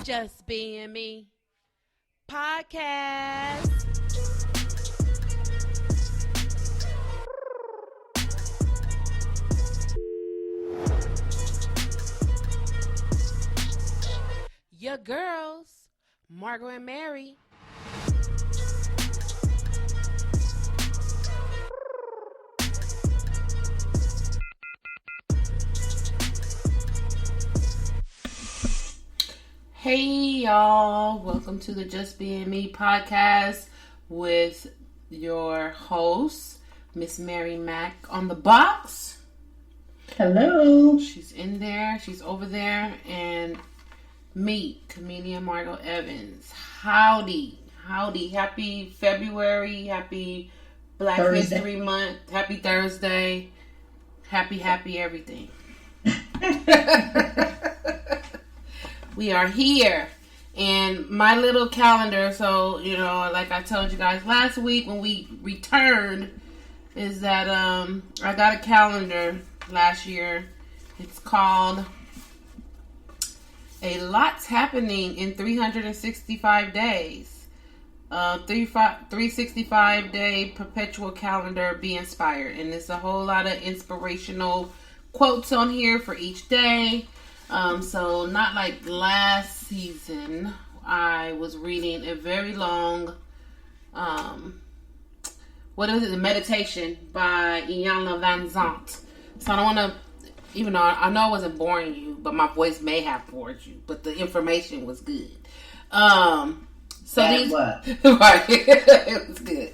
Just Being Me podcast. Your girls, Margot and Mary. Hey y'all, welcome to the Just Being Me podcast with your host, Miss Mary Mac on the box. Hello. She's in there, she's over there, and me, comedian Margot Evans. Howdy. Happy February, happy Black Thursday. History Month, happy Thursday, happy everything. We are here, and my little calendar, so, you know, like I told you guys last week when we returned, is that I got a calendar last year. It's called A Lot's Happening in 365 Days. 365 day perpetual calendar, be inspired. And there's a whole lot of inspirational quotes on here for each day. So not like last season, I was reading a very long, what is it? The meditation by Iyanla Vanzant. So I don't want to, even though I know I wasn't boring you, but my voice may have bored you, but the information was good. So these, what? Right, it was good.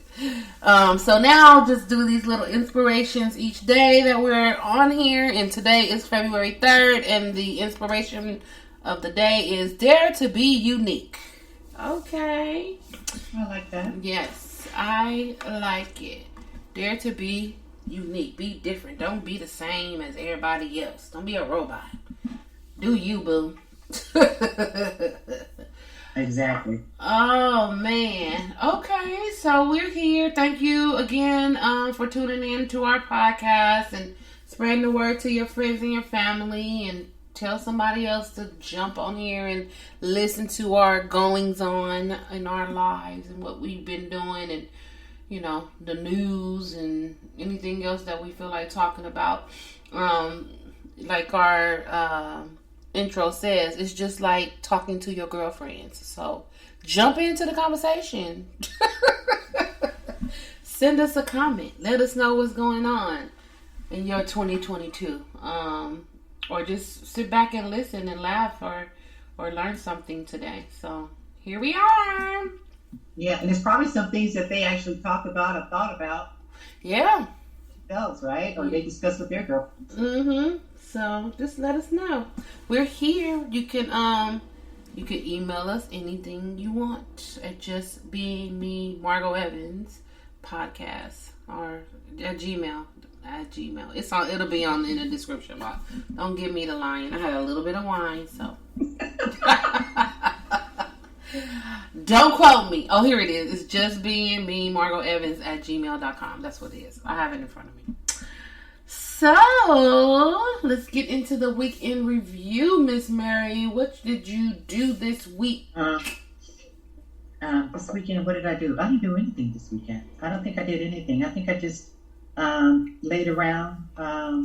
So now I'll just do these little inspirations each day that we're on here, and today is February 3rd, and the inspiration of the day is Dare to be Unique. Okay. I like that. Yes, I like it. Dare to be unique. Be different. Don't be the same as everybody else. Don't be a robot. Do you, boo. Exactly. Oh, man. Okay, so we're here. Thank you again for tuning in to our podcast and spreading the word to your friends and your family, and tell somebody else to jump on here and listen to our goings on in our lives and what we've been doing, and, you know, the news and anything else that we feel like talking about. Like our intro says, it's just like talking to your girlfriends. So jump into the conversation. Send us a comment. Let us know what's going on in your 2022. Or just sit back and listen and laugh or learn something today. So here we are. Yeah, and there's probably some things that they actually talk about or thought about. Yeah. Themselves, right? Or they discuss with their girlfriends. Mm-hmm. So just let us know. We're here. You can email us anything you want at justbeingmeMargotEvans podcast or at Gmail. It'll be in the description box. Don't give me the lying. I had a little bit of wine, so don't quote me. Oh, here it is. It's justbeingmeMargotEvans at gmail.com. That's what it is. I have it in front of me. So, let's get into the weekend review, Miss Mary. What did you do this week? This weekend, what did I do? I didn't do anything this weekend. I don't think I did anything. I think I just laid around. I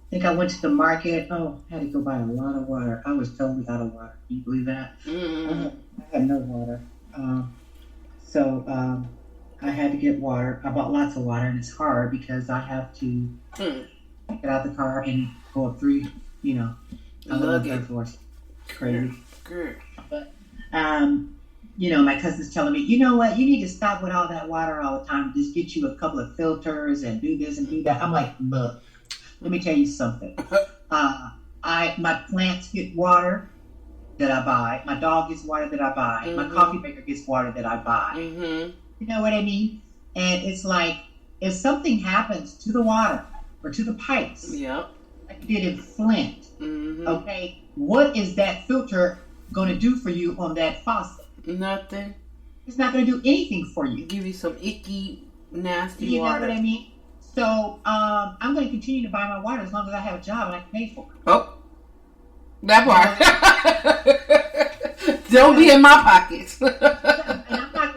think I went to the market. Oh, I had to go buy a lot of water. I was totally out of water. Can you believe that? Mm-hmm. I had no water. So I had to get water. I bought lots of water, and it's hard because I have to get out the car and go up 3, I live on third floor. Crazy. Good. But, my cousin's telling me, you know what, you need to stop with all that water all the time. Just get you a couple of filters and do this and do that. I'm like, look, let me tell you something. My plants get water that I buy. My dog gets water that I buy. Mm-hmm. My coffee maker gets water that I buy. Mm-hmm. You know what I mean? And it's like, if something happens to the water or to the pipes, Yep. like it did in Flint, Mm-hmm. okay, what is that filter going to do for you on that faucet? Nothing. It's not going to do anything for you. Give you some icky, nasty You water. know what I mean? So I'm going to continue to buy my water as long as I have a job and I can pay for it. Oh, that part. Don't be in my pockets. And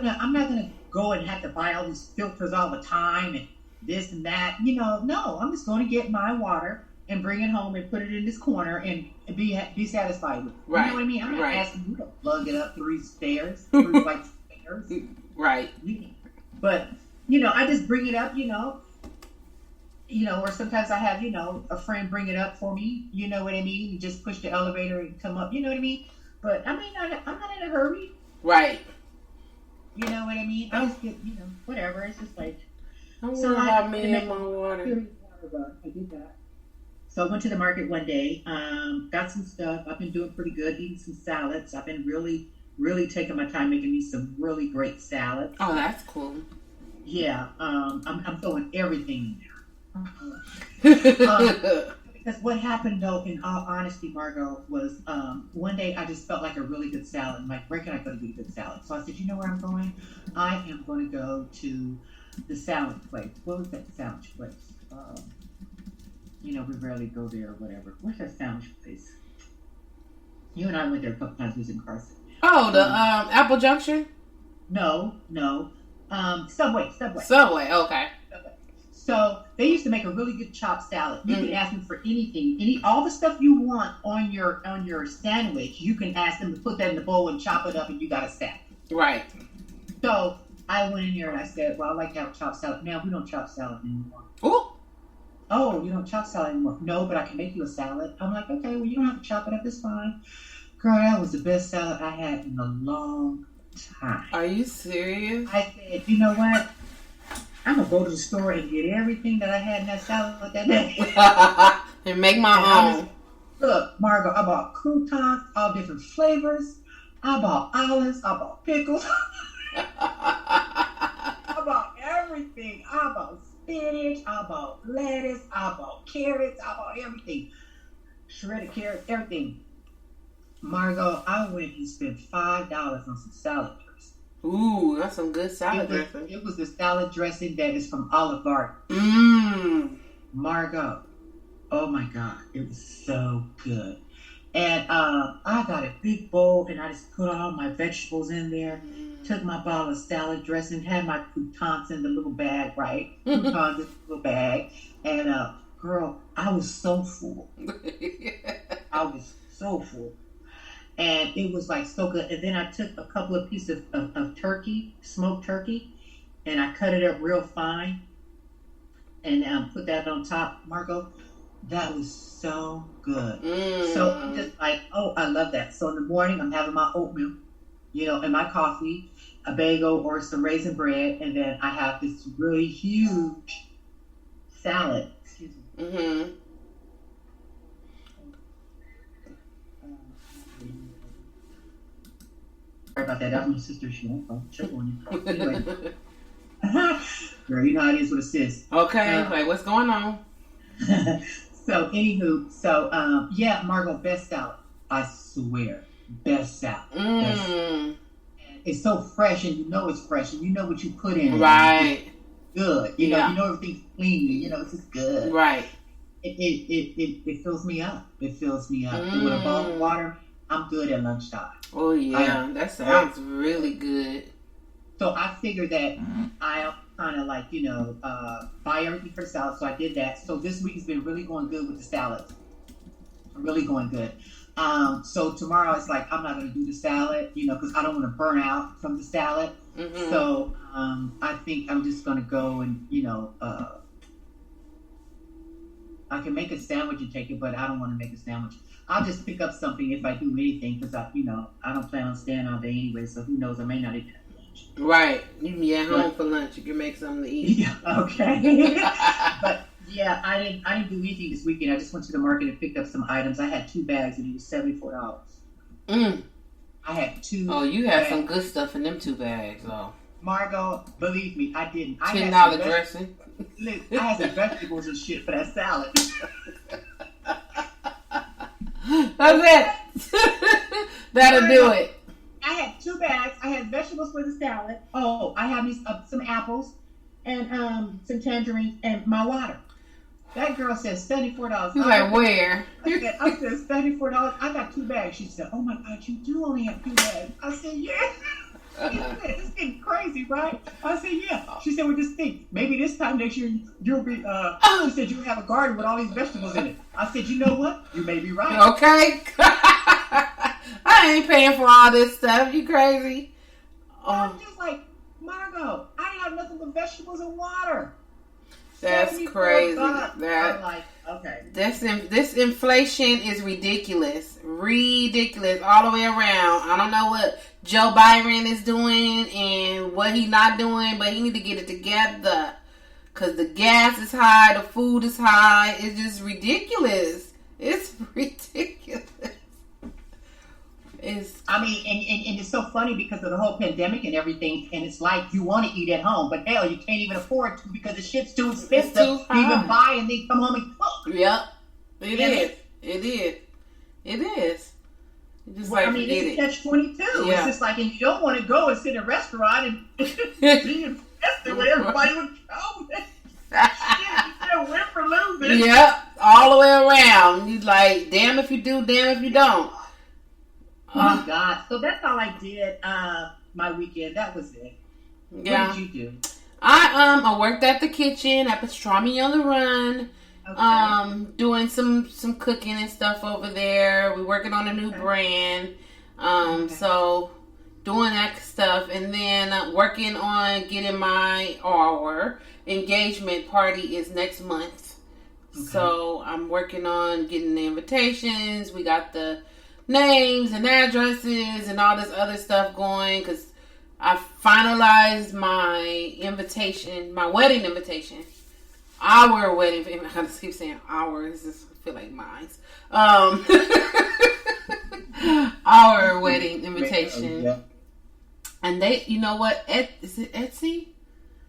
I'm not gonna go and have to buy all these filters all the time and this and that. No, I'm just gonna get my water and bring it home and put it in this corner and be satisfied with it. Right. You know what I mean? I'm not Right. asking you to plug it up three flights of stairs. Right. But I just bring it up. Or sometimes I have a friend bring it up for me. You know what I mean? You just push the elevator and come up. You know what I mean? But I mean, I'm not in a hurry. Right. You know what I mean? I just get whatever. It's just like. Don't worry about me and my water. I did that. So I went to the market one day, got some stuff. I've been doing pretty good, eating some salads. I've been really, really taking my time making me some really great salads. Oh, that's cool. Yeah, I'm throwing everything in there. Because what happened, though, in all honesty, Margot, was one day I just felt like a really good salad. I'm like, where can I go to get a good salad? So I said, you know where I'm going? I am going to go to the salad place. What was that salad place? We rarely go there or whatever. What's that sandwich place? You and I went there a couple times. We was in Carson. Oh, the Apple Junction? No. Subway. Subway, okay. So they used to make a really good chopped salad. You can ask them for anything, all the stuff you want on your sandwich. You can ask them to put that in the bowl and chop it up, and you got a salad. Right. So I went in there and I said, "Well, I like to have chopped salad." Now we don't chop salad anymore. Ooh. Oh, you don't chop salad anymore? No, but I can make you a salad. I'm like, okay, well, you don't have to chop it up. It's fine. Girl, that was the best salad I had in a long time. Are you serious? I said, you know what? I'm going to go to the store and get everything that I had in that salad that day. And make my own. Look, Margot, I bought croutons, all different flavors. I bought olives. I bought pickles. I bought everything. I bought spinach, I bought lettuce, I bought carrots, I bought everything. Shredded carrots, everything. Margot, I went and spent $5 on some salad dressing. Ooh, that's some good salad dressing. It was the salad dressing that is from Olive Garden. Margot, oh my God, it was so good. And I got a big bowl and I just put all my vegetables in there. Took my bottle of salad dressing, had my croutons in the little bag, right? Croutons in the little bag. And, girl, I was so full. And it was like so good. And then I took a couple of pieces of turkey, smoked turkey, and I cut it up real fine and put that on top. Margot, that was so good. So I'm just like, oh, I love that. So in the morning, I'm having my oatmeal, and my coffee, a bagel or some raisin bread, and then I have this really huge salad. Excuse me. Sorry about that. That was my sister. She won't go. Check on you. Anyway. Girl, you know how it is with a sis. Okay, wait, what's going on? So, anywho, yeah, Margot, best salad. I swear. Best salad. Best. It's so fresh, and you know it's fresh, and you know what you put in it. Right. Good. You know everything's clean. It's just good. Right. It fills me up. It fills me up. And with a bowl of water, I'm good at lunchtime. Oh, yeah. That sounds really good. So I figured that I'll kind of like, buy everything for the salad. So I did that. So this week has been really going good with the salads. Really going good. So tomorrow it's like, I'm not going to do the salad, because I don't want to burn out from the salad. So I think I'm just going to go and, I can make a sandwich and take it, but I don't want to make a sandwich. I'll just pick up something if I do anything, because I don't plan on staying all day anyway, so who knows, I may not eat that lunch. Right. You can be at home for lunch. You can make something to eat. Yeah, okay. But yeah, I didn't do anything this weekend. I just went to the market and picked up some items. I had 2 bags and it was $74. I had 2 Oh, you had bags. some good stuff in them 2 bags, though. Margot, believe me, I didn't. $10 dressing. Look, I had some vegetables and shit for that salad. That's it. That'll do it. I had 2 bags. I had vegetables for the salad. Oh, I have some apples and some tangerines and my water. That girl said $74. He's like, where? I said $74. I got 2 bags. She said, oh my God, you do only have 2 bags. I said, yeah. She said, it's getting crazy, right? I said, yeah. She said, well, just think, maybe this time next year you'll be. She said you'll have a garden with all these vegetables in it. I said, you know what? You may be right. Okay. I ain't paying for all this stuff. You crazy? I'm just like, Margot, I ain't have nothing but vegetables and water. That's crazy. I'm like, okay. This inflation is ridiculous. Ridiculous all the way around. I don't know what Joe Biden is doing and what he's not doing, but he need to get it together. Because the gas is high, the food is high. It's just ridiculous. It's ridiculous. I mean, and it's so funny because of the whole pandemic and everything, and it's like you want to eat at home, but hell, you can't even afford to because the shit's too expensive to even buy and then come home and cook. Yep. It is. It is. Just well, I mean, it's catch-22. Yeah. It's just like, and you don't want to go and sit in a restaurant and be infested with everybody would go. You win for losing. Yep. All the way around. You like, damn if you do, damn if you don't. Oh my God. So that's all I did my weekend. That was it. Yeah. What did you do? I worked at the kitchen at Pastrami on the Run. Okay. Doing some cooking and stuff over there. We're working on a new brand. So doing that stuff, and then working on getting our engagement party is next month. Okay. So I'm working on getting the invitations. We got the names and addresses and all this other stuff going because I finalized my invitation, my wedding invitation. Our wedding, I just keep saying ours, just feel like mine's. Our wedding invitation. Yeah. And they, you know what? Is it Etsy?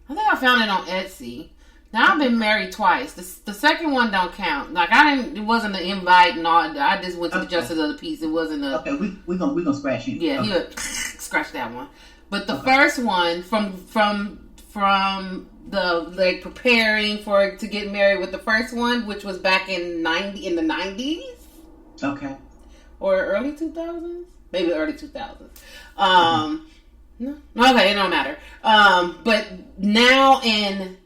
I think I found it on Etsy. Now I've been married twice. The second one don't count. Like it wasn't an invite and all. I just went to the justice of the peace. It wasn't a. Okay, we're gonna scratch you. Yeah, he would scratch that one. But the first one from the like preparing to get married with the first one, which was back in the 90s. Okay. Or early 2000s, maybe early 2000s. No, okay, it don't matter. But now and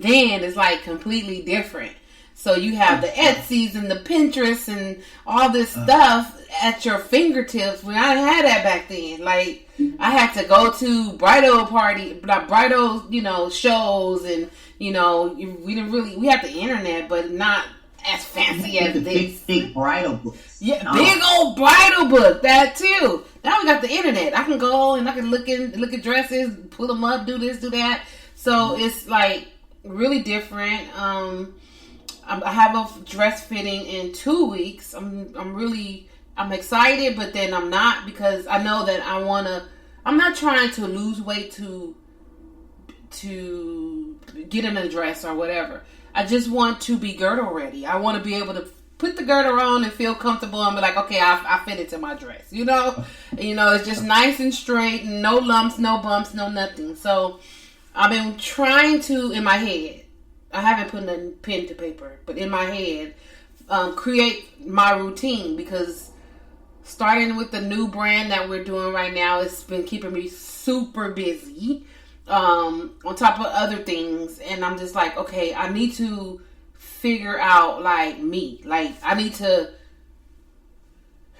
then it's like completely different. So you have the Etsy's and the Pinterest and all this stuff at your fingertips. When I had that back then, like I had to go to bridal shows, and we had the internet, but not as fancy as this. Big bridal books. Yeah, big old bridal book. That too. Now we got the internet. I can go and I can look at dresses, pull them up, do this, do that. So it's like really different. I have a dress fitting in 2 weeks. I'm excited, but then I'm not, because I know that I'm not trying to lose weight to get in a dress or whatever. I just want to be girdle ready. I want to be able to put the girdle on and feel comfortable and be like, okay, I fit into my dress. It's just nice and straight and no lumps, no bumps, no nothing. So I've been trying to, in my head, I haven't put a pen to paper, but in my head, create my routine, because starting with the new brand that we're doing right now, it's been keeping me super busy, on top of other things. And I'm just like, okay, I need to figure out like me. Like I need to,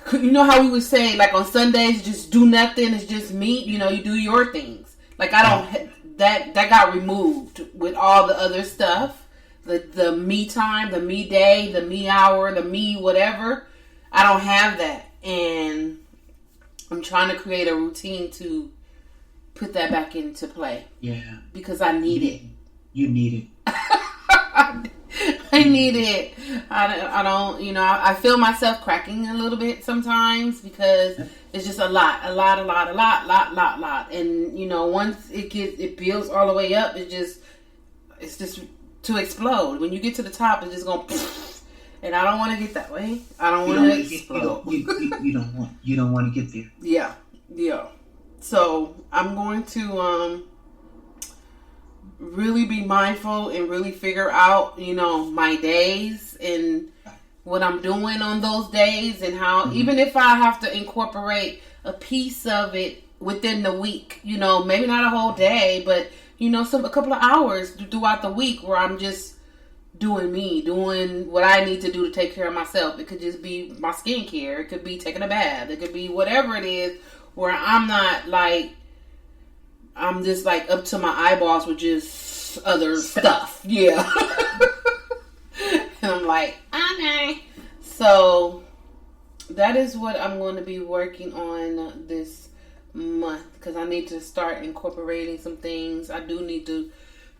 how we would say like on Sundays, just do nothing. It's just me. You do your things. Like I don't, that got removed with all the other stuff. The me time, the me day, the me hour, the me whatever. I don't have that. And I'm trying to create a routine to put that back into play. Yeah. Because I need it. You need it. I need it. I don't, I feel myself cracking a little bit sometimes because it's just a lot. And, once it builds all the way up, it's just to explode. When you get to the top, it's just going to, and I don't want to get that way. I don't want to explode. You don't want to get there. Yeah. So I'm going to really be mindful and really figure out, my days and what I'm doing on those days and how, even if I have to incorporate a piece of it within the week, maybe not a whole day, but, a couple of hours throughout the week where I'm just doing me, doing what I need to do to take care of myself. It could just be my skincare. It could be taking a bath. It could be whatever it is where I'm not I'm just up to my eyeballs with just other stuff. Yeah. And I'm like, okay. So that is what I'm going to be working on this month, because I need to start incorporating some things. I do need to,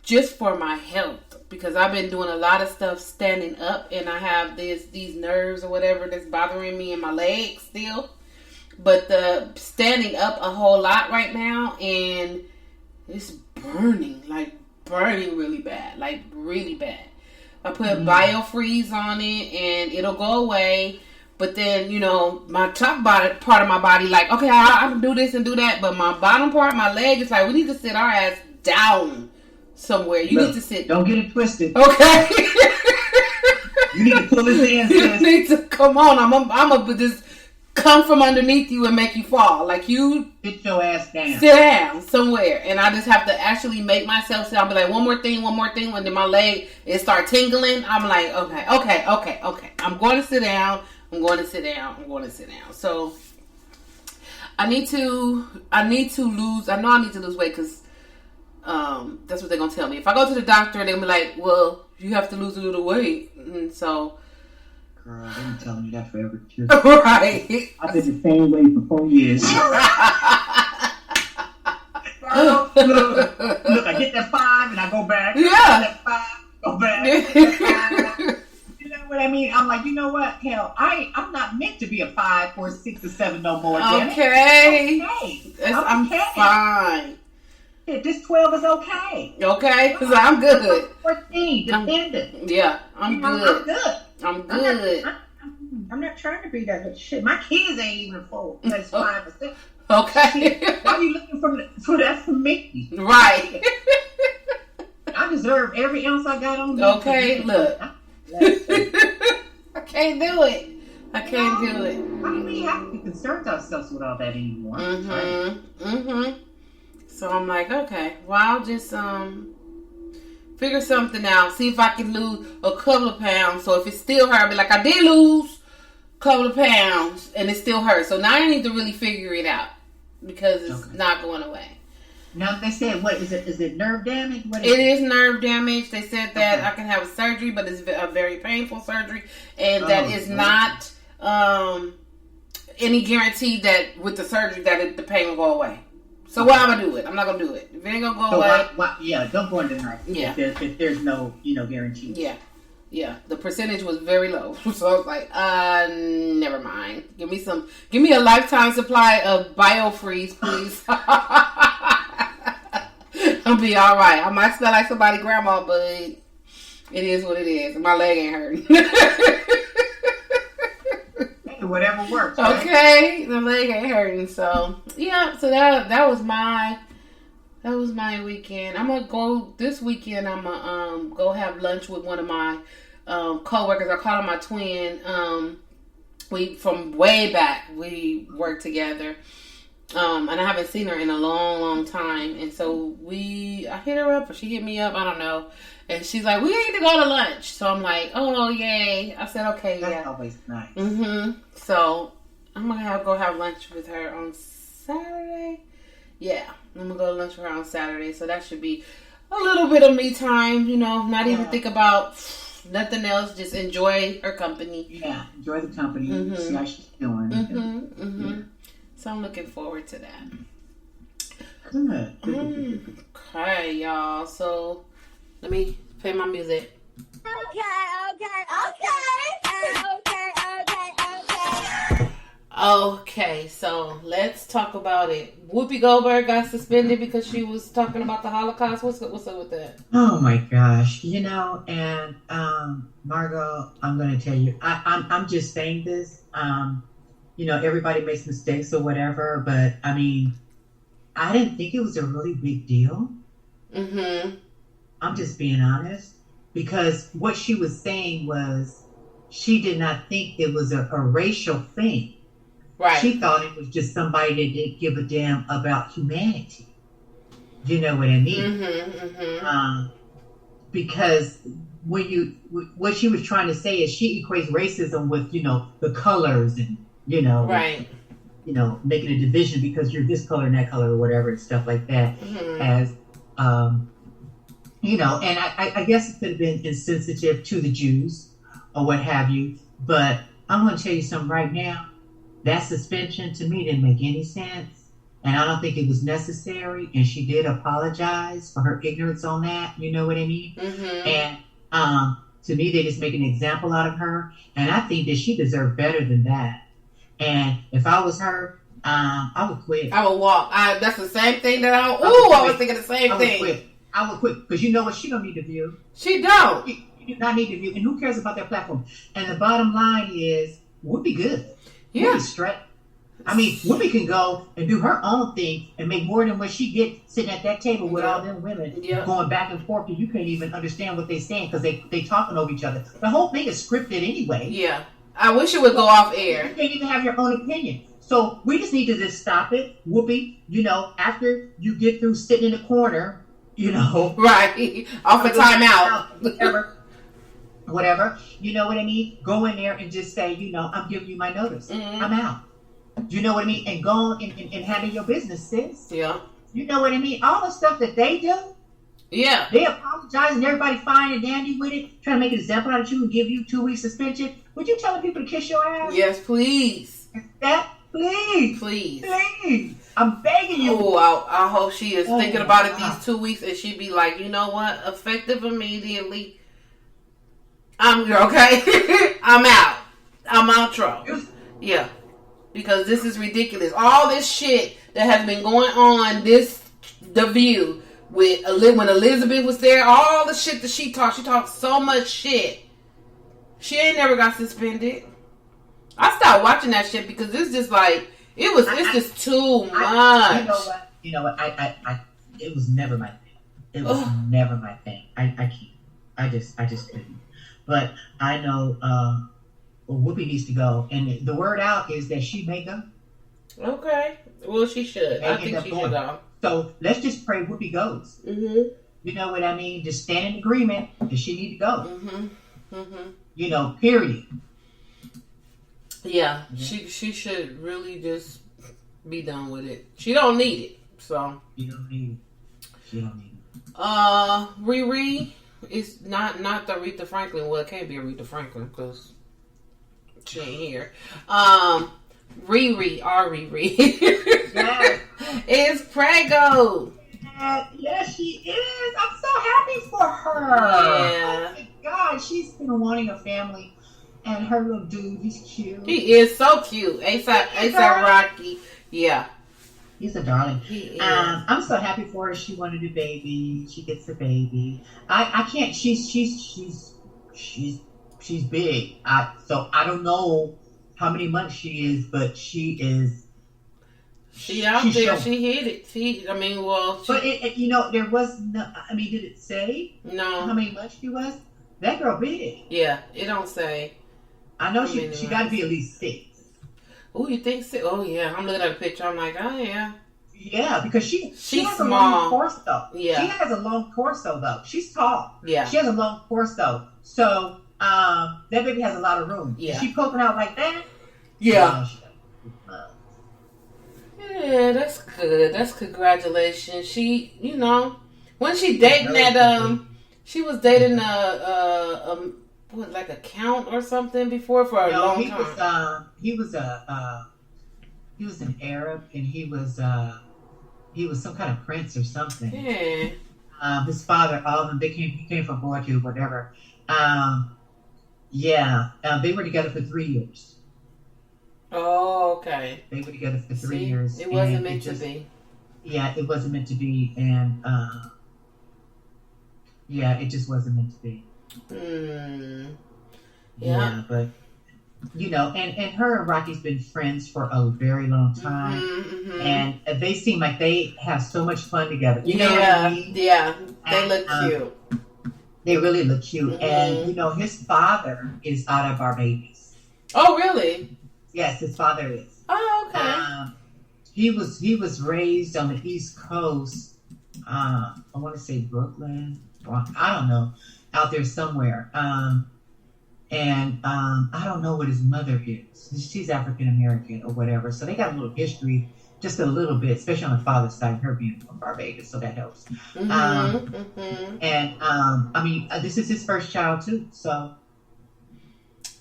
just for my health, because I've been doing a lot of stuff standing up, and I have these nerves or whatever that's bothering me in my legs still. But the standing up a whole lot right now, and it's burning really bad, really bad. I put biofreeze on it, and it'll go away. But then, my top part of my body, okay, I can do this and do that. But my bottom part, my leg, is we need to sit our ass down somewhere. You need to sit. Don't get it twisted. Okay. You need to pull his hands. You need to come on. I'm a just come from underneath you and make you fall. You sit your ass down. Sit down somewhere. And I just have to actually make myself sit. I'll be like, one more thing. When then my leg, it start tingling. I'm like, okay. I'm going to sit down. So I need to lose weight, because that's what they're going to tell me. If I go to the doctor, they're going to be like, well, you have to lose a little weight. And so, girl, they've been telling me that forever too. Right. I've been the same way for 4 years. Look, I get that 5 and I go back. Yeah. I get that 5, go back. You know what I mean? I'm like, you know what? Hell, I'm not meant to be a 5 or 6 or 7 no more. Okay. I'm okay. fine. Yeah, this 12 is okay. Okay, because I'm good. 14, dependent. Yeah, I'm good. I'm good. I'm not trying to be that shit. My kids ain't even 4. That's 5 or 6. Okay. Shit. Why are you looking for that from me? Right. I deserve every ounce I got on me. Okay, look. I can't do it. I can't do it. Why do we have to be concerned ourselves with all that anymore? So I'm like, okay, well, I'll just figure something out. See if I can lose a couple of pounds. So if it still hurts, I'll be like, I did lose a couple of pounds, and it still hurts. So now I need to really figure it out, because it's not going away. Now they said, what is it? Is it nerve damage? It is nerve damage. They said that I can have a surgery, but it's a very painful surgery, and that is not any guarantee that with the surgery that the pain will go away. So why am I do it? I'm not gonna do it. If it ain't gonna go away, don't go into night. Yeah, if there's no guarantee. Yeah. The percentage was very low, so I was like, never mind. Give me a lifetime supply of biofreeze, please. I'll be all right. I might smell like somebody's grandma, but it is what it is. My leg ain't hurting. Whatever works. Right? Okay, the leg ain't hurting. So yeah. So that was my weekend. I'm gonna go this weekend. I'm gonna go have lunch with one of my coworkers. I call him my twin. We from way back. We worked together. And I haven't seen her in a long, long time. And so I hit her up, or she hit me up. I don't know. And she's like, we need to go to lunch. So I'm like, oh, yay. I said, okay, That's always nice. So I'm going to go have lunch with her on Saturday. Yeah, I'm going to go to lunch with her on Saturday. So that should be a little bit of me time, not even think about nothing else. Just enjoy her company. Yeah, enjoy the company. See how she's doing. So I'm looking forward to that. Good. Okay, y'all. So let me play my music. Okay, so let's talk about it. Whoopi Goldberg got suspended because she was talking about the Holocaust. What's up with that? Oh my gosh, and Margot, I'm going to tell you, I'm just saying this. Everybody makes mistakes or whatever, but I mean, I didn't think it was a really big deal. I'm just being honest, because what she was saying was she did not think it was a racial thing. Right. She thought it was just somebody that didn't give a damn about humanity. You know what I mean? Because what she was trying to say is she equates racism with, the colors and, right. Making a division because you're this color and that color or whatever and stuff like that. As, and I guess it could have been insensitive to the Jews or what have you. But I'm going to tell you something right now. That suspension to me didn't make any sense. And I don't think it was necessary. And she did apologize for her ignorance on that. You know what I mean? And to me, they just make an example out of her. And I think that she deserved better than that. And if I was her, I would quit. I would walk. That's the same thing that I was thinking the same thing. I would quit. Because you know what? She don't need to view. She don't. You do not need to view. And who cares about that platform? And the bottom line is, Whoopi good. Yeah. Whoopi straight. I mean, Whoopi can go and do her own thing and make more than what she gets sitting at that table with all them women going back and forth, and you can't even understand what they're saying because they talking over each other. The whole thing is scripted anyway. Yeah. I wish it would go off air. You can't even have your own opinion. So we just need to just stop it. Whoopi, after you get through sitting in the corner, Right. Off a timeout. Whatever. You know what I mean? Go in there and just say, I'm giving you my notice. I'm out. You know what I mean? And go on and handle your business, sis. Yeah. You know what I mean? All the stuff that they do. Yeah. They apologize and everybody fine and dandy with it, trying to make an example out of you and give you 2 weeks suspension. Would you tell the people to kiss your ass? Yes, please. Please. Please. I'm begging you. Oh, I hope she is thinking about it these 2 weeks and she be like, you know what? Effective immediately. I'm okay. I'm out. I'm outro. Yeah. Because this is ridiculous. All this shit that has been going on, The View, with when Elizabeth was there, all the shit that she talked so much shit. She ain't never got suspended. I stopped watching that shit because it's just like, it's just too much. You know what? It was never my thing. It was never my thing. I can't. I just couldn't. But I know, Whoopi needs to go, and the word out is that she may go. Okay, well she should. I think she should go. So let's just pray Whoopi goes. You know what I mean? Just stand in agreement that she need to go. Period. Yeah, she should really just be done with it. She don't need it. So she don't need it. Riri is not the Aretha Franklin. Well, it can't be Aretha Franklin because she ain't here. Riri, our Riri, is preggo. Yes, she is. I'm so happy for her. Yeah. Oh my God, she's been wanting a family, and her little dude, he's cute. He is so cute. ASAP Rocky. Yeah. He's a darling. He is. I'm so happy for her. She wanted a baby. She gets a baby. I can't. She's big. So I don't know how many months she is, but she is. She out there. She hit it. But there was no. Did it say? No. How many months she was? That girl big. Yeah, it don't say. I know she got to be at least 6. Oh, you think so? Oh, yeah. I'm looking at a picture. I'm like, oh, yeah. Yeah, because she has small. a long torso. Yeah. She has a long torso, though. She's tall. Yeah. She has a long torso. So, that baby has a lot of room. Yeah. Is she poking out like that? Yeah. Yeah, that's good. That's congratulations. She, when she dating she was dating like a count or something before for a long time. He was an Arab, and he was some kind of prince or something. Yeah. His father, all of them, he came from royalty or whatever. They were together for 3 years. Oh, okay. They were together for 3 years. It wasn't meant to be. Yeah, it wasn't meant to be, and it just wasn't meant to be. Yeah. But you know, and her and Rocky's been friends for a very long time. Mm-hmm. And they seem like they have so much fun together. You know what I mean? Yeah. They look cute. They really look cute. Mm-hmm. And, you know, his father is out of Barbados. Oh, really? Yes, his father is. Oh, okay. He was raised on the East Coast. I want to say Brooklyn. I don't know. Out there somewhere. And I don't know what his mother is. She's African American or whatever. So they got a little history, just a little bit, especially on the father's side, her being from Barbados. So that helps. And I mean, this is his first child too. So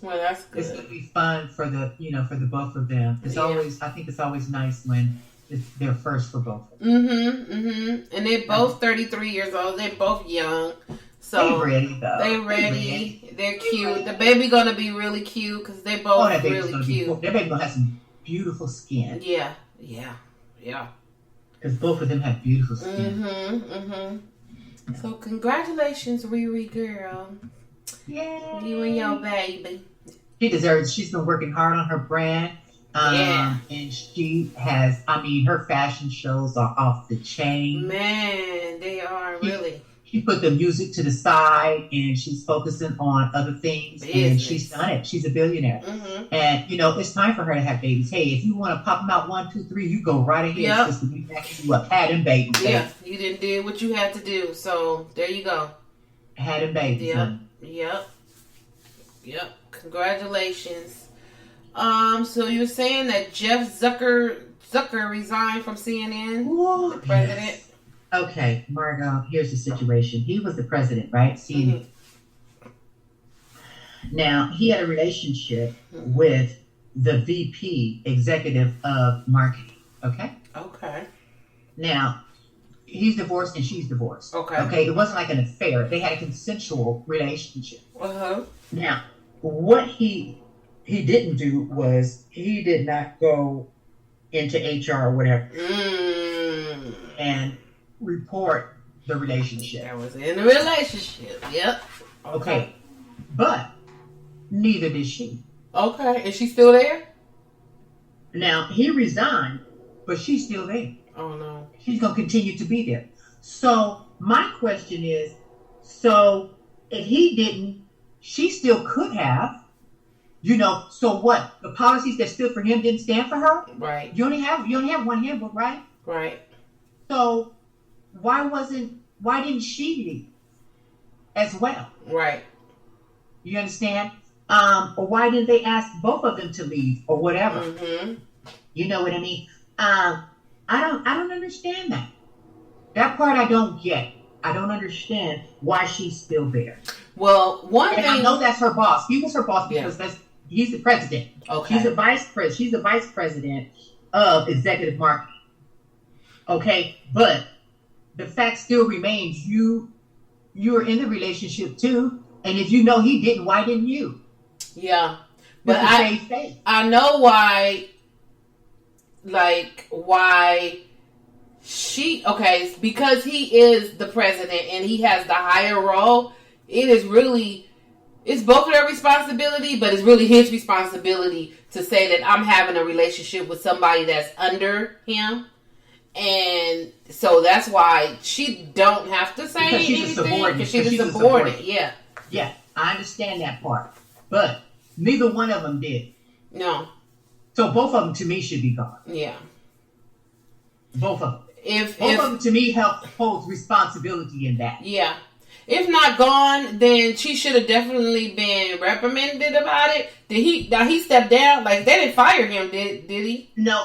well, that's good. It's gonna be fun for the both of them. It's always, I think it's always nice when they're first for both of them. And they're both 33 years old. They're both young. So they ready though. They ready. They're cute. The baby gonna be really cute because they both really cute. That baby gonna have some beautiful skin. Yeah. Because both of them have beautiful skin. So congratulations, Riri girl. Yay. You and your baby. She deserves. She's been working hard on her brand. And she has. I mean, her fashion shows are off the chain. Man, they are really. She put the music to the side and she's focusing on other things. And she's done it. She's a billionaire. And, you know, it's time for her to have babies. Hey, if you want to pop them out 1, 2, 3, you go right ahead. Sister. We back you up. Had them babies. Yeah, you didn't do what you had to do. So there you go. Had them babies. Yep. Congratulations. So you're saying that Jeff Zucker resigned from CNN? Ooh, the president? Yes. Okay, Margot, here's the situation. He was the president, right? See, now he had a relationship with the VP, executive of marketing. Okay. Now, he's divorced and she's divorced. Okay. It wasn't like an affair. They had a consensual relationship. Now, what he didn't do was he did not go into HR or whatever and report the relationship. That was in a relationship. Yep. Okay. But neither did she. Okay. Is she still there? Now, he resigned, but she's still there. Oh, no. She's going to continue to be there. So my question is, so if he didn't, she still could have, you know, so what? The policies that stood for him didn't stand for her? Right. You only have one handbook, right? Right. So why didn't she leave as well? Right. You understand? Or why didn't they ask both of them to leave or whatever? You know what I mean? I don't understand that. That part I don't get. I don't understand why she's still there. Well, one thing I know that's her boss. He was her boss because he's the president. Okay. She's the vice president of executive marketing. Okay, but the fact still remains you're in the relationship too, and if you know he didn't, why didn't you? Yeah, but I know why. Like why she because he is the president and he has the higher role. It's both of their responsibility, but it's really his responsibility to say that I'm having a relationship with somebody that's under him. And so that's why she don't have to say anything because she's a subordinate. Yeah, I understand that part, but neither one of them did. No. So both of them to me should be gone. Yeah. Both of them. Both of them to me holds responsibility in that. Yeah. If not gone, then she should have definitely been reprimanded about it. Now he stepped down? Like they didn't fire him, did he? No,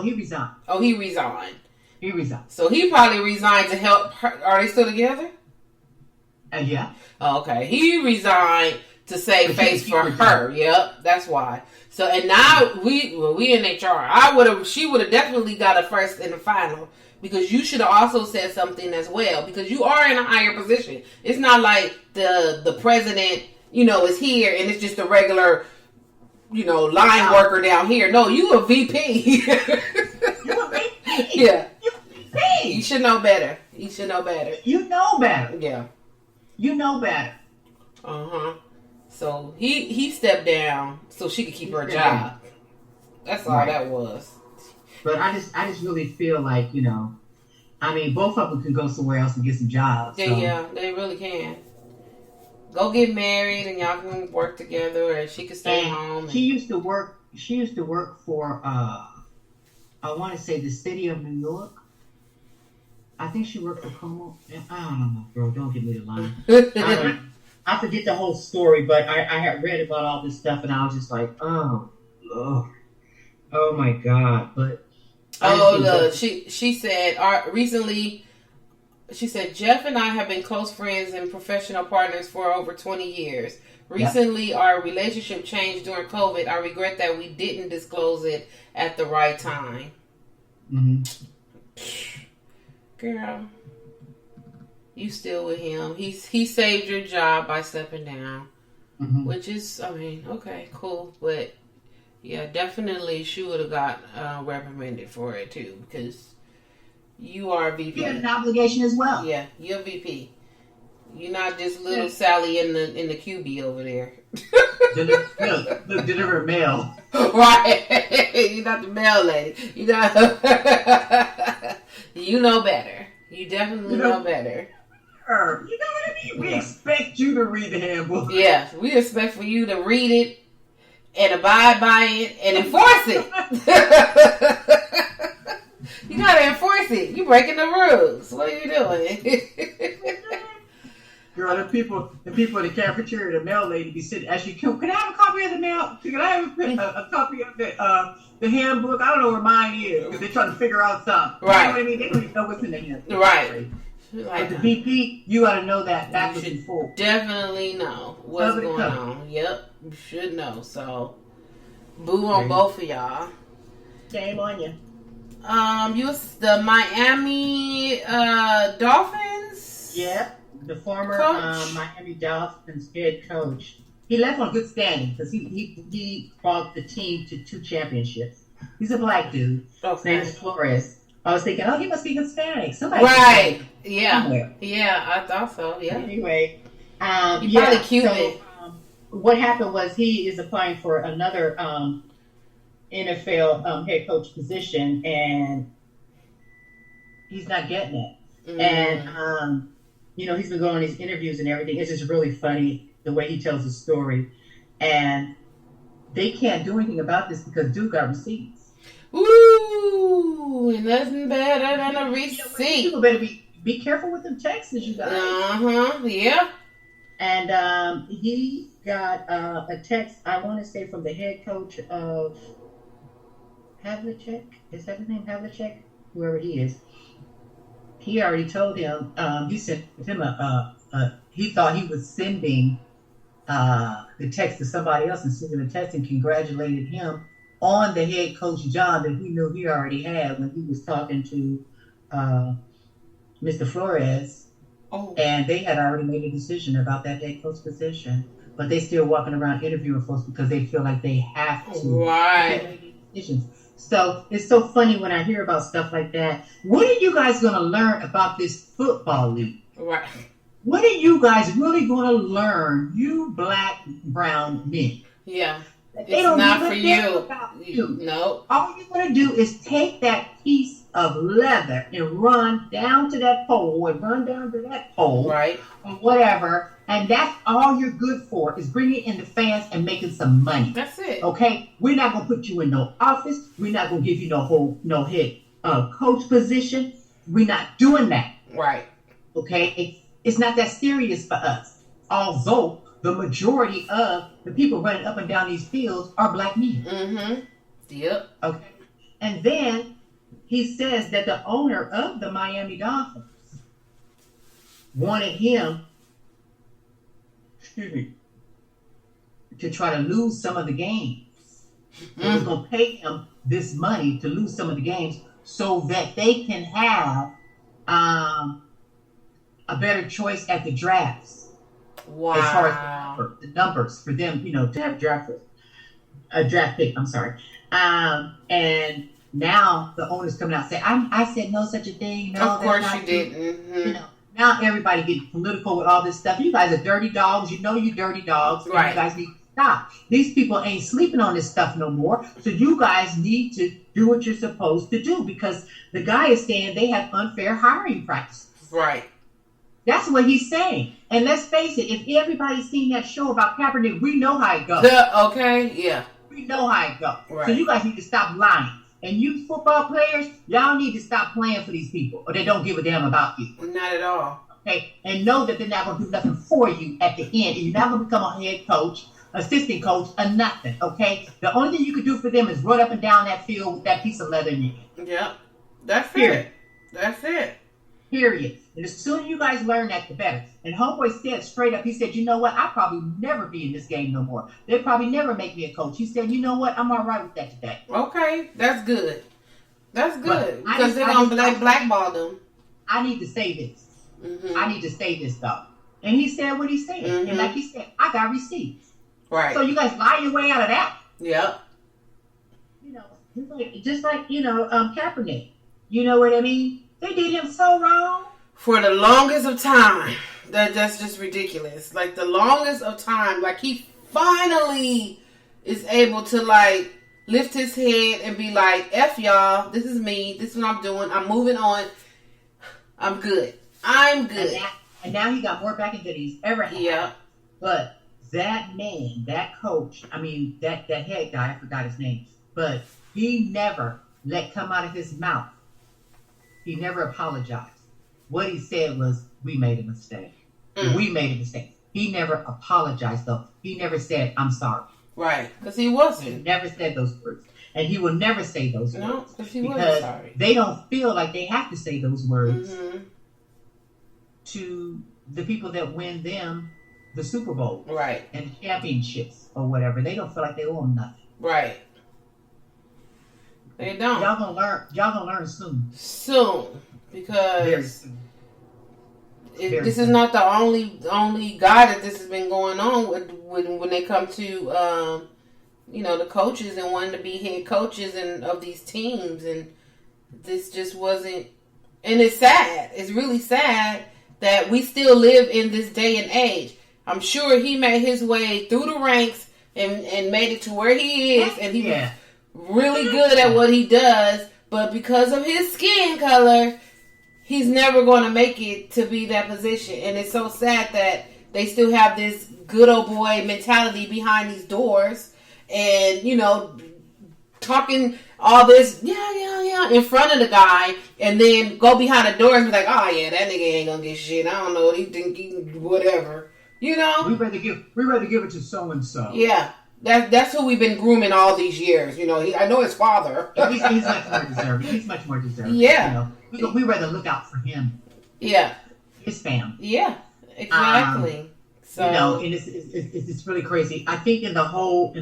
he resigned. Oh, he resigned. He resigned. So he probably resigned to help her. Are they still together? Yeah. Oh, okay. He resigned to save face for her. Yep, that's why. So and now we in HR. She would have definitely got a first in the final. Because you should have also said something as well. Because you are in a higher position. It's not like the president, is here and it's just a regular, line worker down here. No, you a VP. You a VP. Yeah. You a VP. You should know better. You know better. Yeah. You know better. Uh-huh. So he stepped down so she could keep her job. That's all that was. But I just really feel like, I mean, both of them can go somewhere else and get some jobs. So. Yeah, they really can. Go get married and y'all can work together, or she can stay home. She used to work for I want to say the city of New York. I think she worked for Como. I don't know, bro. Don't get me the line. I forget the whole story, but I had read about all this stuff, and I was just like, oh my God. But she said recently. She said, Jeff and I have been close friends and professional partners for over 20 years. Recently, our relationship changed during COVID. I regret that we didn't disclose it at the right time. Mm-hmm. Girl, you still with him. He saved your job by stepping down. Mm-hmm. Which is, I mean, okay, cool. But, yeah, definitely she would have got reprimanded for it, too. Because you are a VP. You have an obligation as well. Yeah, you're a VP. You're not just little Sally in the QB over there. Deliver mail. Right. You're not the mail lady. You know better. You definitely know better. You know what I mean? We expect you to read the handbook. Yeah, we expect for you to read it and abide by it and enforce it. You gotta enforce it. You breaking the rules. What are you doing? Girl, the people in the cafeteria, the mail lady be sitting, as you can I have a copy of the mail? Can I have a copy of the handbook? I don't know where mine is, because they're trying to figure out something. Right. You know what I mean? They don't even know what's in the handbook. Right. But the VP, you ought to know that backwards and forward. Definitely know what's going on. Yep, you should know. So, boo on both of y'all. Shame on you. The Miami Dolphins. Yeah, the former Miami Dolphins head coach. He left on good standing because he brought the team to 2 championships. He's a black dude. His name is Flores. I was thinking, he must be Hispanic. Somebody right? Yeah, somewhere. Yeah, I thought so. Yeah. Anyway, he probably Cuban. So, what happened was he is applying for another NFL head coach position, and he's not getting it. Mm. And he's been going on these interviews and everything. It's just really funny the way he tells the story, and they can't do anything about this because dude got receipts. Ooh, nothing better than a receipt. People better be careful with them texts, you guys. Yeah. And he got a text, I want to say, from the head coach of Havlicek. Is that his name, Havlicek? Whoever he is. He already told him, he sent him he thought he was sending the text to somebody else, and sending the text and congratulated him on the head coach job that he knew he already had when he was talking to Mr. Flores. Oh. And they had already made a decision about that head coach position. But they still walking around interviewing folks because they feel like they have to make decisions. So it's so funny when I hear about stuff like that. What are you guys going to learn about this football league? Right. What are you guys really going to learn, you black, brown men? Yeah. They don't not give for a you. damn about you. No. All you're going to do is take that piece of leather and run down to that pole, or run down to that pole, right, or whatever, and that's all you're good for, is bringing in the fans and making some money. That's it. Okay? We're not going to put you in no office. We're not going to give you no head coach position. We're not doing that. Right. Okay? It's not that serious for us. Although the majority of the people running up and down these fields are black men. Mm-hmm. Yep. Okay. And then he says that the owner of the Miami Dolphins wanted him, to try to lose some of the games. He was going to pay him this money to lose some of the games so that they can have a better choice at the drafts. Wow. As far as the numbers for them, to have a draft pick. I'm sorry. And now the owner's coming out saying, I said no such a thing. No, of course you didn't. Mm-hmm. Now everybody getting political with all this stuff. You guys are dirty dogs. You know you dirty dogs. And Right. you guys need to stop. These people ain't sleeping on this stuff no more. So you guys need to do what you're supposed to do, because the guy is saying they have unfair hiring practices. Right. That's what he's saying. And let's face it, if everybody's seen that show about Kaepernick, we know how it goes. Okay, yeah. We know how it goes. Right. So you guys need to stop lying. And you football players, y'all need to stop playing for these people, or they don't give a damn about you. Not at all. Okay? And know that they're not going to do nothing for you at the end. And you're not going to become a head coach, assistant coach, or nothing. Okay? The only thing you can do for them is run up and down that field with that piece of leather in your hand. Yep. That's Period. it. That's it. Period. And the sooner you guys learn that, the better. And Homeboy said straight up, he said, you know what? I'll probably never be in this game no more. They'll probably never make me a coach. He said, you know what? I'm all right with that today. Okay, that's good. That's good. But Because they're going to blackball them. I need to say this. Mm-hmm. I need to say this, though. And he said what he said. Mm-hmm. And like he said, I got receipts. Right. So you guys lie your way out of that. Yep. You know, just like Kaepernick. You know what I mean? They did him so wrong. For the longest of time. That's just ridiculous. Like, the longest of time. Like, he finally is able to, like, lift his head and be like, F y'all, this is me. This is what I'm doing. I'm moving on. I'm good. I'm good. And now he got more backing than he's ever had. Yeah. But that man, that coach, I mean, that head guy, I forgot his name, but he never let come out of his mouth. He never apologized. What he said was, we made a mistake. We made a mistake. He never apologized, though. He never said, I'm sorry. Right. Because he He wasn't. never said those words. And he will never say those No, words. because he wasn't Because sorry. they don't feel like they have to say those words Mm-hmm. to the people that win them the Super Bowl Right. and championships or whatever. They don't feel like they owe them nothing. Right. They don't. Y'all gonna learn soon. Soon. Very Because soon. this is not the only guy that this has been going on with when they come to the coaches and wanting to be head coaches and of these teams, and this just wasn't. And it's sad. It's really sad that we still live in this day and age. I'm sure he made his way through the ranks and made it to where he is, and he was really good at what he does, but because of his skin color, he's never going to make it to be that position. And it's so sad that they still have this good old boy mentality behind these doors and, talking all this, in front of the guy, and then go behind the door and be like, oh yeah, that nigga ain't gonna get shit. I don't know what he think, whatever. We rather give it to so and so. Yeah. That's who we've been grooming all these years. I know his father. He's much more deserving. He's much more deserving. Yeah. We rather look out for him. Yeah. His family. Yeah. Exactly. And it's really crazy. I think in the whole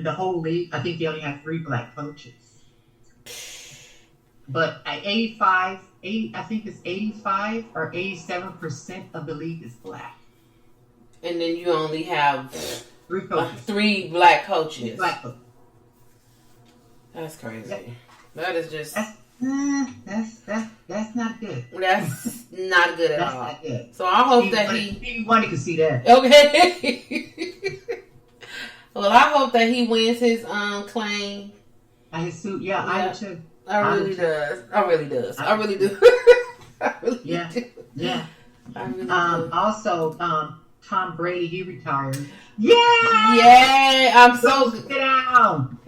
league, I think they only have 3 black coaches. But at 85 or 87% of the league is black. And then you only have 3 coaches. 3 black coaches. Black coaches. That's crazy. Yep. That is just. That's not good. That's not good at all. That's not good. So I hope that Stevie Wonder could see that. Okay. Well, I hope that he wins his claim. His suit, I do too. I really do. I really do. I really do. Yeah. I really do. Also, Tom Brady, he retired. Yeah. I'm so. Sit down.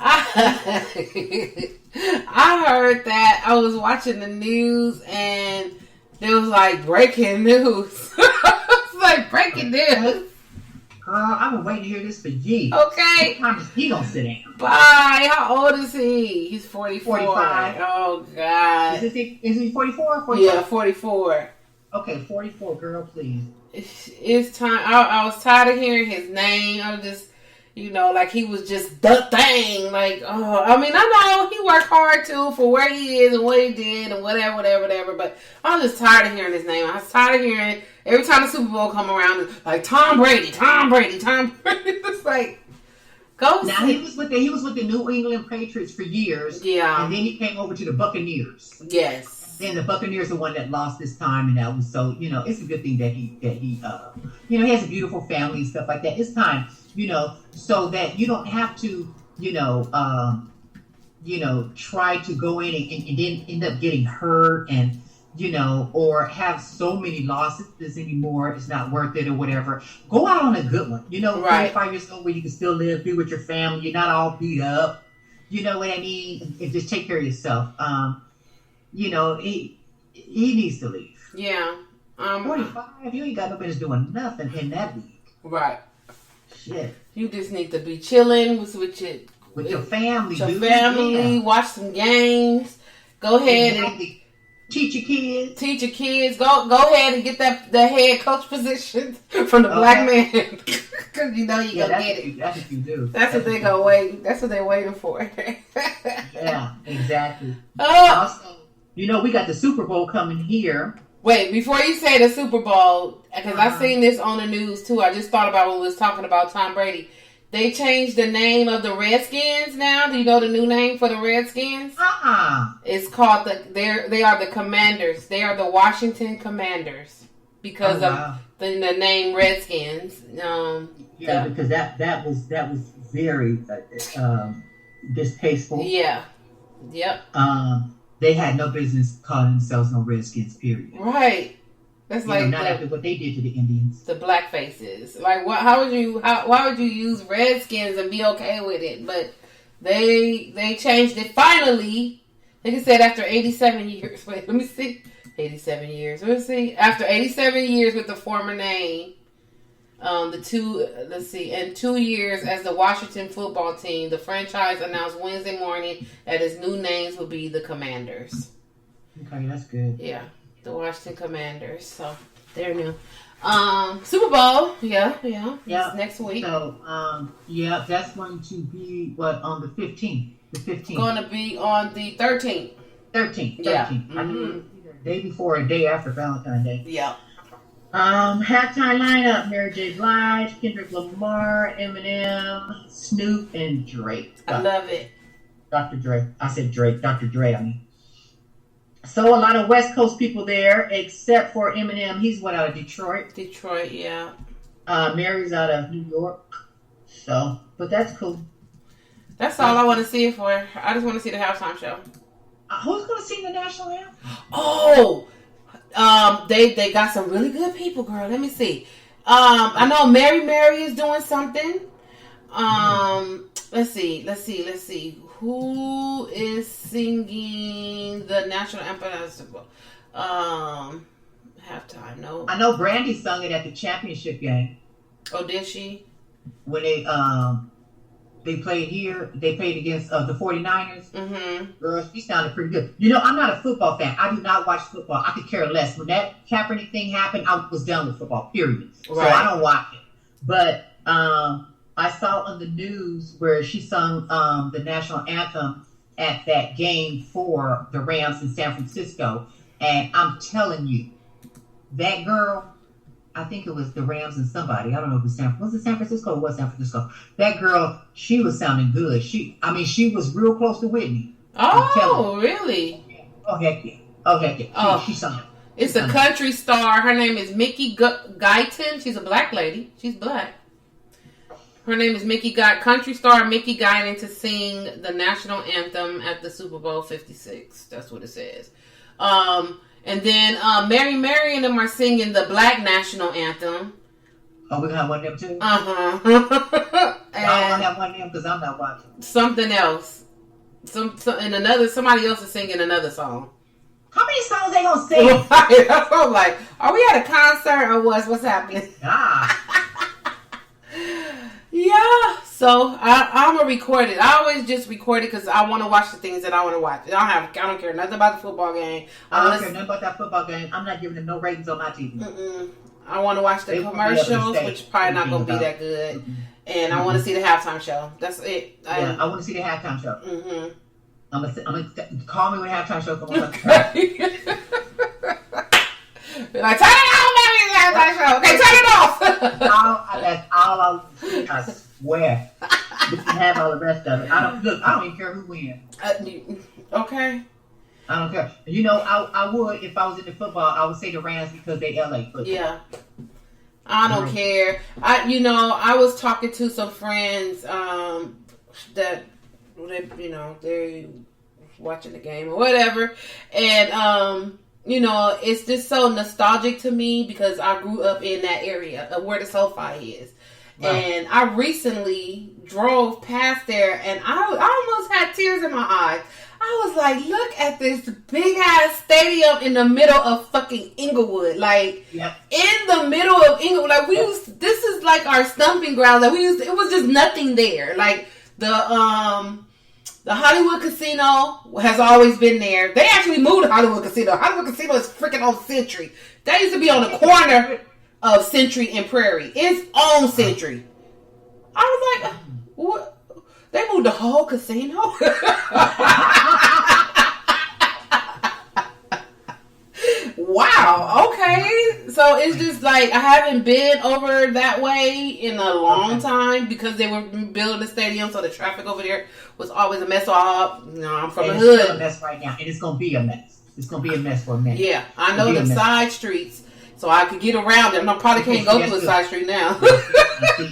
I heard that. I was watching the news and there was like breaking news. It's like breaking news. Girl, I've been waiting to hear this for years. Okay. What time is he gonna sit down? Bye. How old is he? He's 44. 45. Oh God. Is he 44 or 45? Yeah, 44. Okay, 44, girl, please. It's time. I was tired of hearing his name. I was just, like he was just the thing. Like, oh, I mean, I know he worked hard too for where he is and what he did and whatever. But I was just tired of hearing his name. I was tired of hearing every time the Super Bowl come around, like Tom Brady. It's like, go. Now he was with the New England Patriots for years. Yeah. And then he came over to the Buccaneers. Yes. And the Buccaneers are the one that lost this time, and that was so, it's a good thing that he he has a beautiful family and stuff like that. It's time, so that you don't have to, try to go in and then end up getting hurt and, or have so many losses anymore. It's not worth it or whatever. Go out on a good one, right. 35 years old where you can still live, be with your family. You're not all beat up. You know what I mean? And just take care of yourself. He needs to leave. Yeah. 45, you ain't got no business doing nothing in that league. Right. Shit. You just need to be chilling with your family. With your family, watch some games. Go ahead and teach your kids. Go ahead and get the head coach position from the black man. Because you gonna get it. That's what you do. That's what they gonna wait. That's what they're waiting for. Yeah, exactly. Also, we got the Super Bowl coming here. Wait, before you say the Super Bowl, because I seen this on the news too. I just thought about when we was talking about Tom Brady. They changed the name of the Redskins now. Do you know the new name for the Redskins? It's called they are the Commanders. They are the Washington Commanders because of the name Redskins. Because that was very distasteful. Yeah. Yep. They had no business calling themselves no Redskins, period. Right. That's not after what they did to the Indians. The black faces. Like, what? Why would you use Redskins and be okay with it? But they changed it finally. Like I said, after 87 years. Wait, let me see. 87 years. Let's see. After 87 years with the former name, in 2 years as the Washington football team, the franchise announced Wednesday morning that its new names will be the Commanders. Okay, that's good. Yeah. The Washington Commanders. So they're new. Super Bowl. Yeah. Next week. So that's going to be on the 15th. The 15th. Going to be on the 13th. 13th. Yeah. Mm-hmm. Day before or day after Valentine's Day. Yeah. Halftime lineup: Mary J. Blige, Kendrick Lamar, Eminem, Snoop, and Drake. I love it. Dr. Dre. I said Drake. Dr. Dre. I mean. So a lot of West Coast people there, except for Eminem. He's out of Detroit. Detroit, yeah. Mary's out of New York. So, but that's cool. That's all I want to see it for. I just want to see the halftime show. Who's going to sing the national anthem? Oh, they got some really good people, girl. Let me see. I know Mary is doing something. Let's see. Who is singing the national anthem? Halftime. No. I know Brandy sung it at the championship game. Oh, did she? When they played here, they played against the 49ers. Mm-hmm. Girl, she sounded pretty good. I'm not a football fan. I do not watch football. I could care less. When that Kaepernick thing happened, I was done with football, period. Right. So I don't watch it. But I saw on the news where she sung the national anthem at that game for the Rams in San Francisco. And I'm telling you, that girl, I think it was the Rams and somebody. I don't know if it was San Francisco or was San Francisco. That girl, she was sounding good. She was real close to Whitney. Oh, really? Oh, heck yeah. Oh, she sung it. It's a country star. Her name is Mickey Guyton. She's a black lady. She's black. Her name is country star Mickey Guyton to sing the national anthem at the Super Bowl 56. That's what it says. And then Mary and them are singing the black national anthem. Oh, we're going to have one of them too? Uh-huh. I don't want to have one of them because I'm not watching. Something else. Somebody else is singing another song. How many songs they going to sing? That's what I'm like, are we at a concert or what's happening? Yeah, so I'm gonna record it. I always just record it because I want to watch the things that I want to watch. I don't care nothing about the football game. I don't care nothing about that football game. I'm not giving them no ratings on my TV. I want to watch the commercials, which probably not gonna be that good. And I want to see the halftime show. That's it. I want to see the halftime show. Mm-hmm. I'm gonna call me when the halftime show comes on. Like, turn it on, baby, the halftime show. Okay, turn it off. That's all I swear. We can have all the rest of it. I don't even care who wins. Okay. I don't care. You know, I would, if I was into football, I would say the Rams because they LA football. Yeah. I don't care. I was talking to some friends that they watching the game or whatever, and it's just so nostalgic to me because I grew up in that area of where the SoFi is. Wow. And I recently drove past there and I almost had tears in my eyes. I was like, look at this big ass stadium in the middle of fucking Inglewood. Like, yep. In the middle of Inglewood. Like, this is like our stumping ground. Like, it was just nothing there. Like, the Hollywood Casino has always been there. They actually moved the Hollywood Casino. Hollywood Casino is freaking on Century. That used to be on the corner of Century and Prairie. It's on Century. I was like, what? They moved the whole casino? Wow, okay. So it's just like, I haven't been over that way in a long time because they were building the stadium, so the traffic over there was always a mess. So I'm from the hood. It's still a mess right now, and it's going to be a mess. It's going to be a mess for a minute. Yeah, I know the side streets, so I could get around them. I probably can't go to a side street now.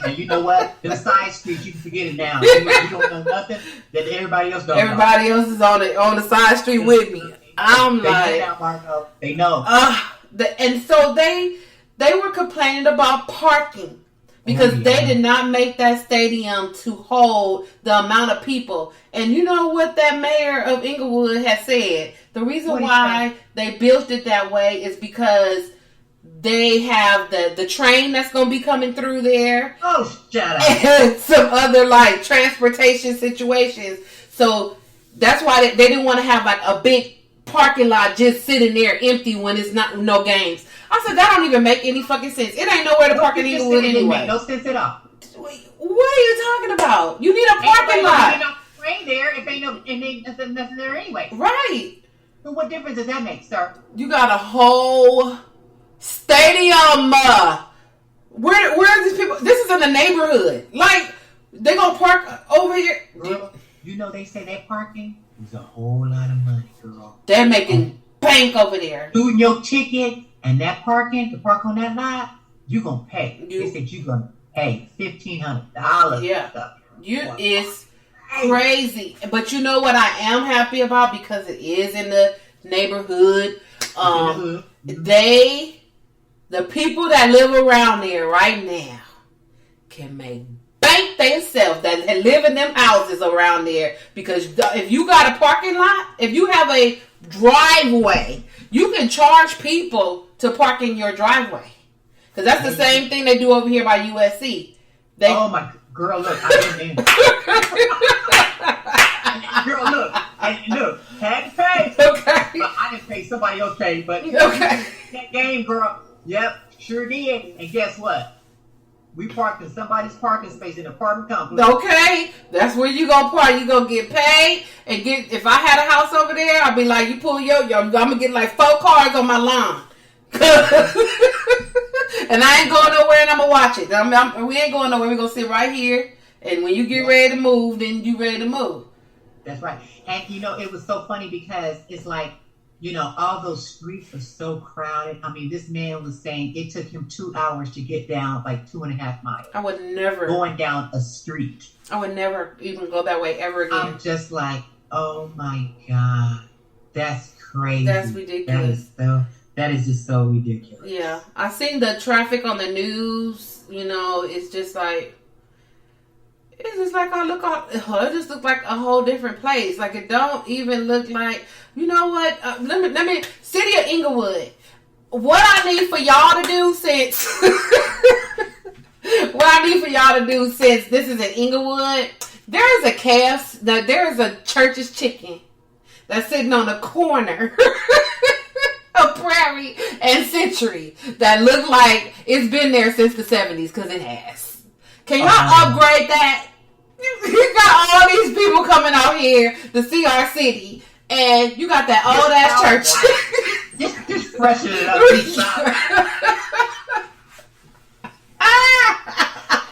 And you know what? The side streets, you can forget it now. You don't know nothing that everybody else don't know. Everybody else is on the side street with me. I'm like, know now, Margot. They know. And so they were complaining about parking because they did not make that stadium to hold the amount of people. And you know what that mayor of Inglewood has said? The reason why they built it that way is because they have the train that's going to be coming through there. Oh, shut up. And some other like transportation situations. So that's why they didn't want to have like a big parking lot just sitting there empty when it's not no games. I said, that don't even make any fucking sense. It ain't nowhere to park in Inglewood anyway. It make no sense at all. What are you talking about? You need a parking lot. Ain't no train there if ain't nothing there anyway. Right. So what difference does that make, sir? You got a whole stadium. Where are these people? This is in the neighborhood. Like, they gonna park over here. Girl, you know they say that parking is a whole lot of money, girl. They're making bank over there. Doing your ticket and that parking to park on that lot, you gonna pay. They said you gonna pay $1,500. Yeah, it's crazy. But you know what I am happy about because it is in the neighborhood. The people that live around there right now can make bank themselves that live in them houses around there. Because if you got a parking lot, if you have a driveway, you can charge people to park in your driveway. Because that's the same thing they do over here by USC. Oh my girl, look, look, had to pay. Okay. I didn't pay, somebody else paid, but okay. That game, girl. Yep, sure did. And guess what? We parked in somebody's parking space in an apartment complex. Okay, that's where you gonna park. You gonna get paid and get. If I had a house over there, I'd be like, you pull your. I'm gonna get like 4 cars on my lawn. And I ain't going nowhere, and I'm gonna watch it. We ain't going nowhere. We gonna sit right here, and when you get ready to move, then you ready to move. That's right. And it was so funny because it's like, all those streets are so crowded. I mean, this man was saying it took him 2 hours to get down like 2.5 miles. I would never going down a street. I would never even go that way ever again. I'm just like, oh my God, that's crazy. That's ridiculous. That is just so ridiculous. Yeah, I seen the traffic on the news. It's just like. It's just like it just looks like a whole different place. Like it don't even look like, you know what? Let me, City of Inglewood. What I need for y'all to do since this is in Inglewood, there is a KFC, there is a Church's Chicken that's sitting on the corner of Prairie and Century that look like it's been there since the 70s because it has. Can y'all upgrade that? You got all these people coming out here to see our city, and you got that old ass church. Just freshen it up.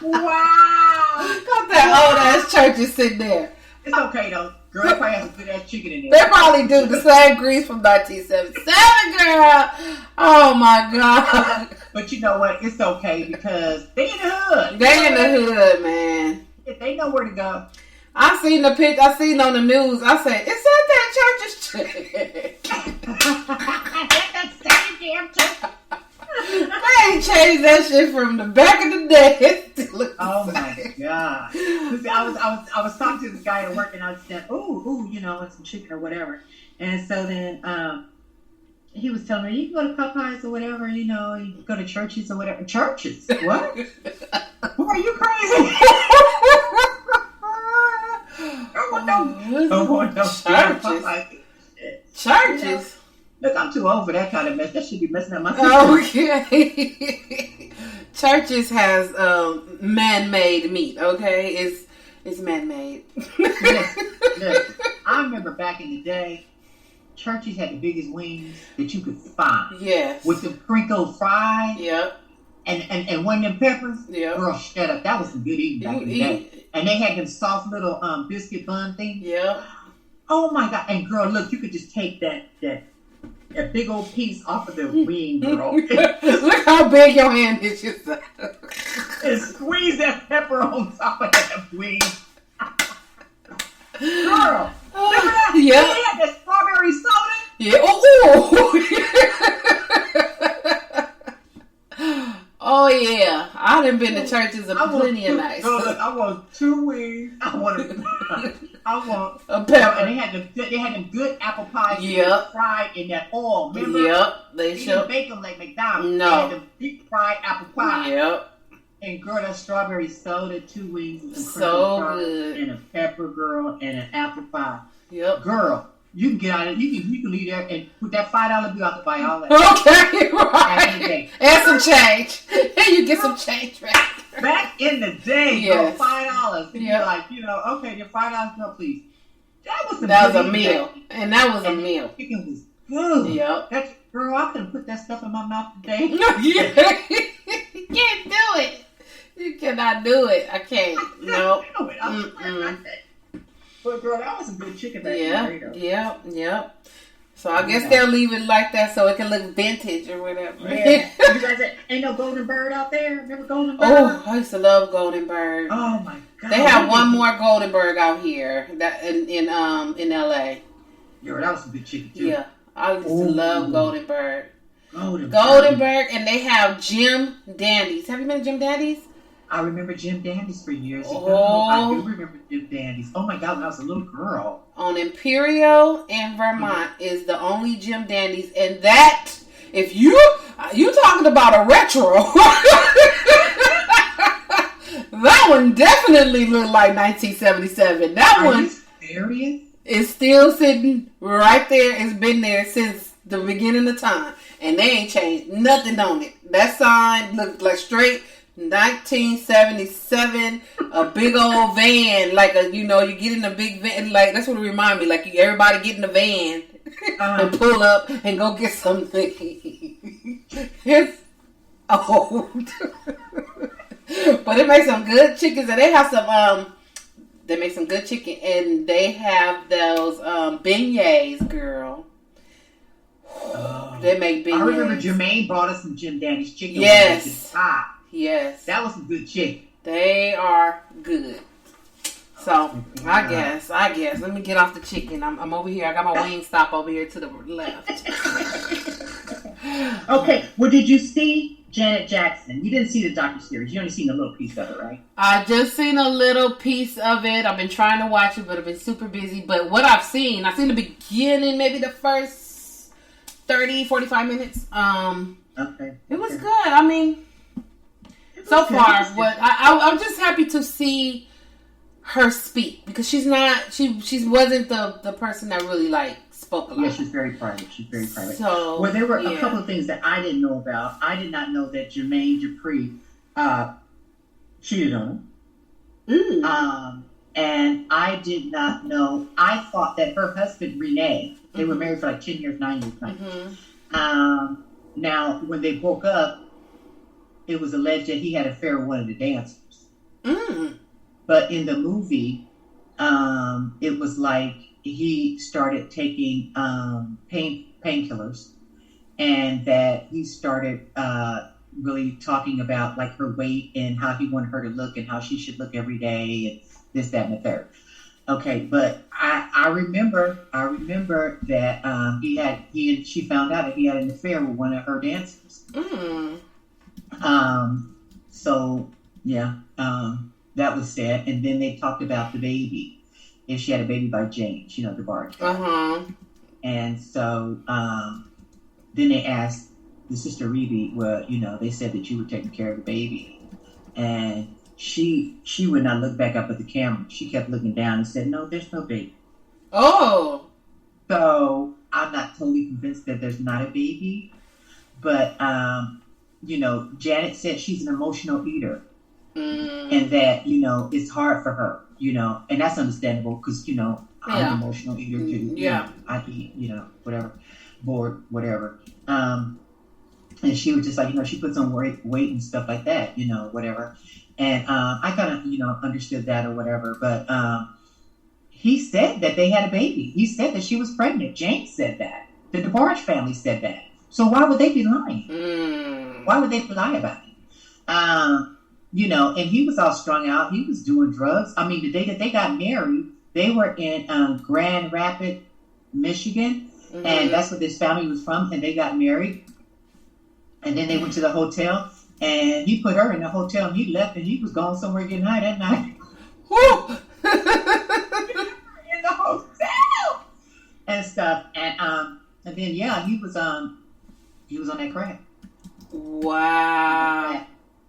Wow! Got that old ass church is sitting there. It's okay though, Girl, they probably have some good ass chicken in They there. probably do the same grease from 1977, girl. Oh my God. But you know what? It's okay because they in the hood. They in the hood, man. If they know where to go. I seen the picture. I seen on the news. I said, "Is that church's chick?" That's the same damn chick. They ain't changed that shit from the back of the day. It still looks Oh the my same. God. See, I was talking to this guy at work and I was saying, ooh, you know, some chicken or whatever. And so then he was telling me, you can go to Popeyes or whatever, you know, you can go to churches or whatever. Churches? What? Are you crazy? I want no churches. Churches. Look, I'm too old for that kind of mess. That should be messing up my system. Okay. Churches has man-made meat. Okay, it's man-made. Look, I remember back in the day, Churches had the biggest wings that you could find. Yes. With the crinkled fries. Yep. And one of them peppers. Yep. Girl, shut up. That was some good eating back in the day. And they had them soft little biscuit bun things. Yep. Oh my God. And girl, look, you could just take that big old piece off of the wing, girl. Look how big your hand is. And squeeze that pepper on top of that wing. Girl. Remember that? Yeah. They had that strawberry soda. Yeah. Oh yeah. I done been to churches of plenty of nights. I want 2 wings. I want a pepper. And they had them good apple pies. Yep. Fried in that oil. Remember? Yep. They didn't bake them like McDonald's. No. They had them deep fried apple pie. Yep. And girl, that strawberry soda, 2 wings, and some So fries, good. and a pepper, girl, and an apple pie. Yep. Girl, you can get out of it. You can leave there and put that $5 bill out to buy all that. Okay, right. And some change. And you get some change back. Back in the day, Yes. girl, $5. And Yep. you're like, you know, okay, your $5 bill, please. That was a meal. And that was a meal. Chicken was good. Yep. Girl, I couldn't put that stuff in my mouth today. You can't do it. You cannot do it. I can't. No. Do it. I swear like that. But girl, that was some good chicken back in the day. Yep. So I guess they'll leave it like that so it can look vintage or whatever. Yeah. You guys ain't no Golden Bird out there? Remember Golden Bird? Oh, I used to love Golden Bird. Oh my God. They have one more Golden Bird out here that in LA. Yo, that was some good chicken too. Yeah. I used to love Golden Bird. Golden Bird, and they have Jim Dandies. Have you been to Jim Dandies? I remember Jim Dandies for years ago. Oh. I do remember Jim Dandies. Oh my God, when I was a little girl. On Imperial in Vermont is the only Jim Dandies, and that if you talking about a retro, that one definitely looked like 1977. That Are one you serious? is still sitting right there. It's been there since the beginning of time, and they ain't changed nothing on it. That sign looked like straight 1977, a big old van, like you get in a big van, like that's what it remind me, like everybody get in a van and pull up and go get something. It's old, but it makes some good chickens, and they have some they make some good chicken, and they have those beignets, girl. They make beignets. I remember Jermaine bought us some Jim Dandies chicken. Yes. Pie. Yes. That was some good chicken. They are good. So, I guess. Let me get off the chicken. I'm over here. I got my wing stop over here to the left. Okay. Well, did you see Janet Jackson? You didn't see the docuseries. You only seen a little piece of it, right? I just seen a little piece of it. I've been trying to watch it, but I've been super busy. But what I've seen the beginning, maybe the first 30, 45 minutes. Okay. It was good. I mean, so far, but I'm just happy to see her speak, because she wasn't the person that really spoke a lot. Yeah, she's very private. So, well, there were a couple of things that I didn't know about. I did not know that Jermaine Dupri cheated on him. And I did not know. I thought that her husband Renee, they were married for 10 years, 9 years. Mm-hmm. Now, when they broke up, it was alleged that he had an affair with one of the dancers. Mm. But in the movie, it was like he started taking painkillers, and that he started really talking about like her weight and how he wanted her to look and how she should look every day and this, that, and the third. Okay, but I remember that she found out that he had an affair with one of her dancers. Mm. So yeah, that was sad. And then they talked about the baby, if she had a baby by James, the barge. And so then they asked the sister Rebe, well, they said that you were taking care of the baby, and she would not look back up at the camera. She kept looking down and said, no, there's no baby. Oh. So I'm not totally convinced that there's not a baby, but Janet said she's an emotional eater, and that it's hard for her, and that's understandable because I'm an emotional eater too. Yeah, I eat, whatever, bored, whatever. And she was just like, she puts on weight and stuff like that, whatever. And I kind of, understood that or whatever. But he said that they had a baby. He said that she was pregnant. James said that. The DeBarge family said that. So why would they be lying? Why would they lie about it? And he was all strung out. He was doing drugs. I mean, the day that they got married, they were in Grand Rapids, Michigan. Mm-hmm. And that's where this family was from. And they got married. And then they went to the hotel. And he put her in the hotel. And he left. And he was going somewhere getting high that night. Woo! In the hotel. And stuff. And then, he was on that crack. Wow.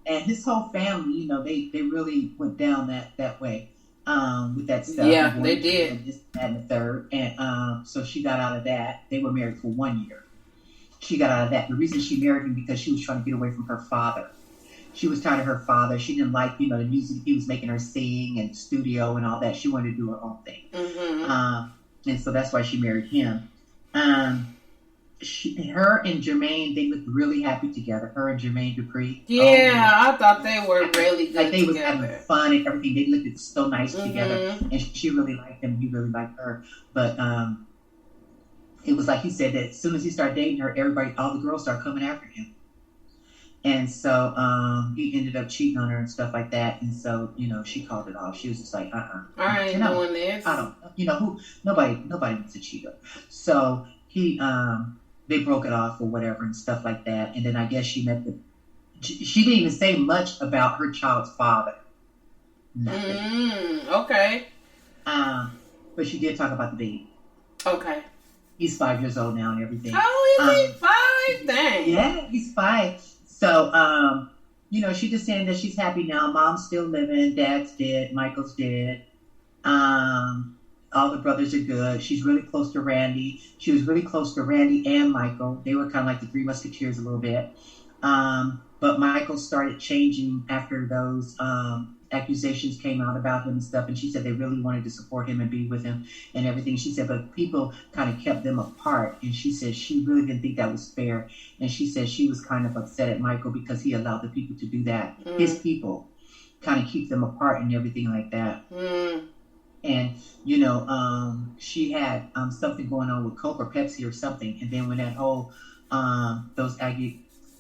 And his whole family, they really went down that way with that stuff. Yeah, they did. This, that, and the third. And so she got out of that. They were married for 1 year. She got out of that. The reason she married him because she was trying to get away from her father. She was tired of her father. She didn't like, the music he was making her sing and studio and all that. She wanted to do her own thing. Mm-hmm. And so that's why she married him. Her and Jermaine, they looked really happy together. Her and Jermaine Dupri. Yeah, I thought they were really good. Like they was together. having fun and everything. They looked so nice together, and she really liked him. He really liked her. But it was like he said that as soon as he started dating her, all the girls started coming after him, and so he ended up cheating on her and stuff like that. And so she called it off. She was just like, I ain't doing this. I don't. Nobody needs a cheater. So he they broke it off or whatever and stuff like that. And then I guess she didn't even say much about her child's father. Nothing. Okay. But she did talk about the baby. Okay. He's 5 years old now and everything. Oh, is he 5? Dang. Yeah, he's 5. So, she's just saying that she's happy now. Mom's still living. Dad's dead. Michael's dead. All the brothers are good. She's really close to Randy. She was really close to Randy and Michael. They were kind of like the Three Musketeers a little bit. But Michael started changing after those accusations came out about him and stuff. And she said they really wanted to support him and be with him and everything. She said, but people kind of kept them apart. And she said she really didn't think that was fair. And she said she was kind of upset at Michael because he allowed the people to do that. His people kind of keep them apart and everything like that. And, she had something going on with Coke or Pepsi or something. And then when that whole, those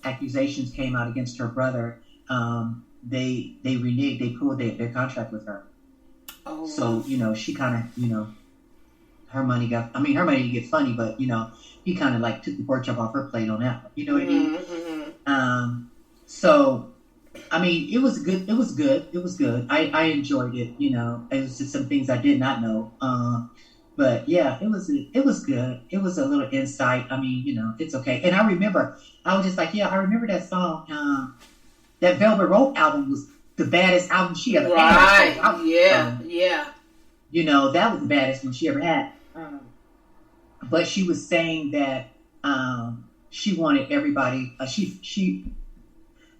accusations came out against her brother, they reneged, they pulled their contract with her. Oh. So, she kind of, her money didn't get funny, but, he kind of like took the pork chop off her plate on that one. You know what I mean? Mm-hmm. So, I mean, it was good. It was good. I enjoyed it. It was just some things I did not know. But yeah, it was good. It was a little insight. I mean, it's okay. And I remember, I was just like, I remember that song. That Velvet Rope album was the baddest album she ever had. Right. Yeah. That was the baddest one she ever had. But she was saying that she wanted everybody.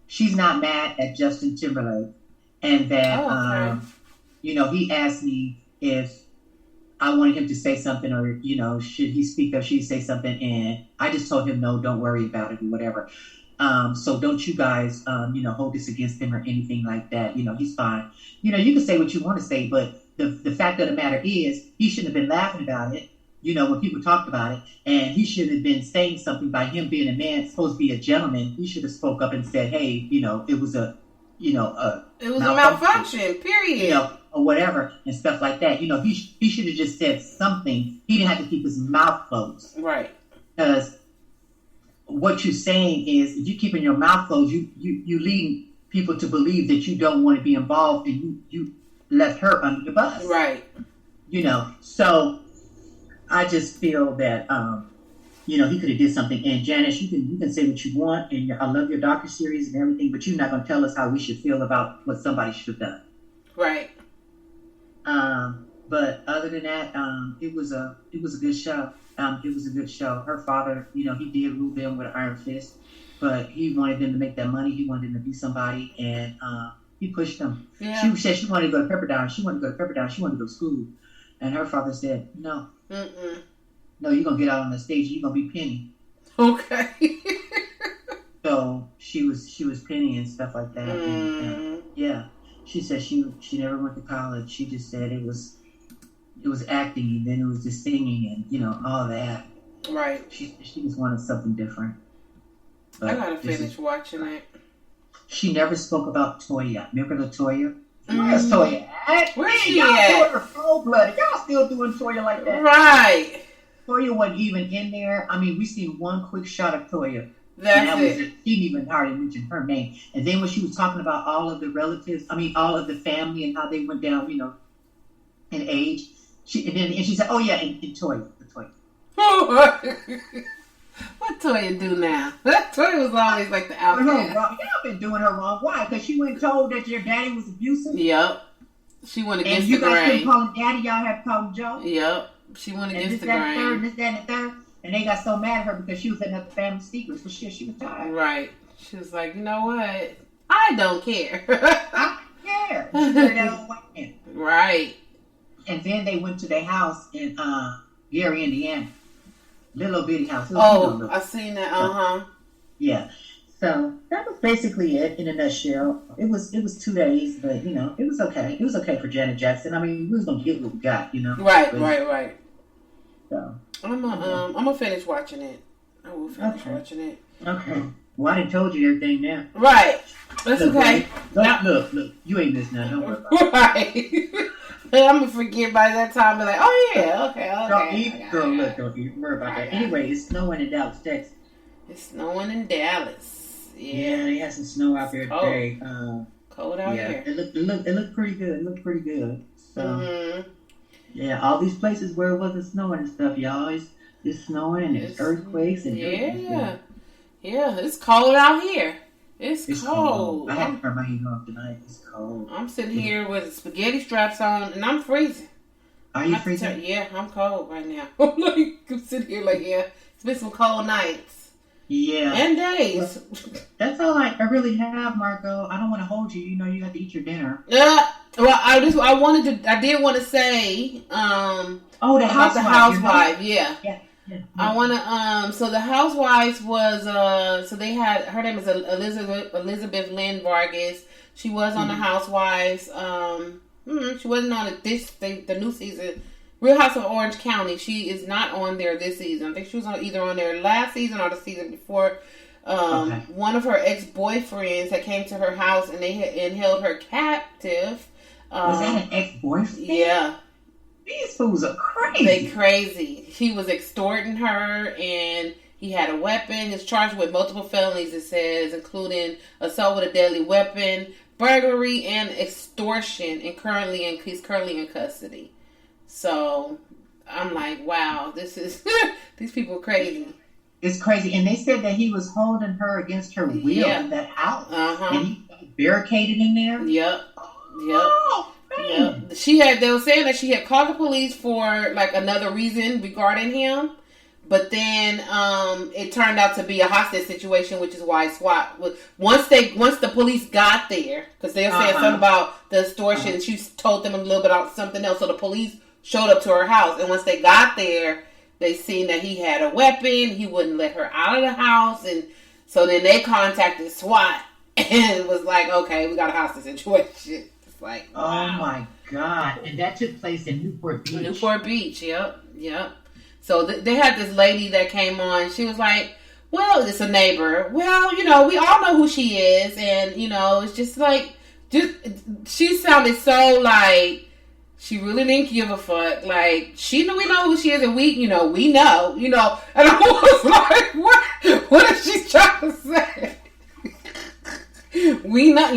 She's not mad at Justin Timberlake, and that he asked me if I wanted him to say something or should he speak up, should he say something, and I just told him no, don't worry about it or whatever. So don't you guys hold this against him or anything like that. He's fine. You can say what you want to say, but the fact of the matter is, he shouldn't have been laughing about it, when people talked about it, and he should have been saying something. By him being a man, supposed to be a gentleman, he should have spoke up and said, hey, it was a malfunction, period. Or whatever, and stuff like that. He should have just said something. He didn't have to keep his mouth closed. Right. Because what you're saying is, if you keeping your mouth closed, you leading people to believe that you don't want to be involved, and you left her under the bus. Right. So I just feel that he could have did something. And Janice, you can say what you want, and I love your docuseries and everything, but you're not going to tell us how we should feel about what somebody should have done. Right. But other than that, it was a good show. It was a good show. Her father, he did rule them with an iron fist, but he wanted them to make that money. He wanted them to be somebody, and he pushed them. Yeah. She said she wanted to go to Pepperdine. She wanted to go to school, and her father said, "No, no, you're gonna get out on the stage. You're gonna be Penny." Okay. So she was Penny and stuff like that. And, yeah, she said she never went to college. She just said it was acting, and then it was just singing, and all that. Right. She just wanted something different. But I gotta finish watching it. She never spoke about Toya. Remember the Toya? Where's Toya at? Where's she y'all at? doing her cold-blooded. Y'all still doing Toya like that? Right. Toya wasn't even in there. I mean, we seen one quick shot of Toya. That's it. She didn't even hardly mention her name. And then when she was talking about all of the relatives, all of the family and how they went down, in age, she said, "Oh yeah, and Toya, the Toya." What Toya do now? That Toya was always like the outcast. Y'all been doing her wrong. Why? Because she went told that your daddy was abusive. Yep. She went against the grain. And you guys couldn't grain. call him daddy. Y'all had to call him Joe. Yep. She went against the grain. This, that, and the third. And they got so mad at her because she was letting up the family secrets. But shit, she was tired. Right. She was like, you know what? I don't care. I don't care. She heard that old white man. Right. And then they went to their house in Gary, Indiana. Little bitty house. I seen that. Yeah. So that was basically it in a nutshell. It was 2 days, but it was okay. It was okay for Janet Jackson. I mean, we was gonna get what we got, Right. So I'm gonna finish watching it. I will finish watching it. Okay. Well, I done told you everything now. Right. That's okay. Look, you ain't missing nothing. Don't worry about it. Right. I'm gonna forget by that time. Be like, oh yeah, okay. Don't even worry about that. Anyway, it's snowing in Dallas, Texas. It's snowing in Dallas. Yeah, they had some snow out there today. Cold out here. It looked pretty good. It looked pretty good. So yeah, all these places where it wasn't snowing and stuff, y'all, it's snowing and there's earthquakes and yeah, it's cold out here. It's cold. I had to turn my heat off tonight. It's cold. I'm sitting here with spaghetti straps on, and I'm freezing. Are you freezing? Yeah, I'm cold right now. I'm sitting here like, it's been some cold nights. Yeah. And days. That's all I really have, Margot. I don't want to hold you. You have to eat your dinner. Well, I did want to say, the about the housewife. Yeah. Yeah. I want to, so the housewives was, so they had, her name is Elizabeth Lynn Vargas. She was on the Housewives. She wasn't on the new season. Real House of Orange County. She is not on there this season. I think she was either on there last season or the season before. One of her ex-boyfriends had came to her house and held her captive. Was that an ex-boyfriend? Yeah. These fools are crazy. They crazy. He was extorting her, and he had a weapon. He's charged with multiple felonies, it says, including assault with a deadly weapon, burglary, and extortion. And he's currently in custody. So I'm like, wow, this is these people are crazy. It's crazy, and they said that he was holding her against her will in that house, and he barricaded in there. Yep. Oh, man. Yep. They were saying that she had called the police for like another reason regarding him, but then it turned out to be a hostage situation, which is why SWAT once the police got there, because they were saying something about the extortion. She told them a little bit about something else, so the police showed up to her house, and once they got there, they seen that he had a weapon. He wouldn't let her out of the house, and so then they contacted SWAT, and it was like, okay, we got a hostage situation. Like, wow. Oh my God. And that took place in Newport Beach. Newport Beach, yep. So they had this lady that came on. She was like, well, it's a neighbor. Well, we all know who she is. And, it's just like, she sounded so like, she really didn't give a fuck. Like, we know who she is, and we know. And I was like, what is she trying to say? We know,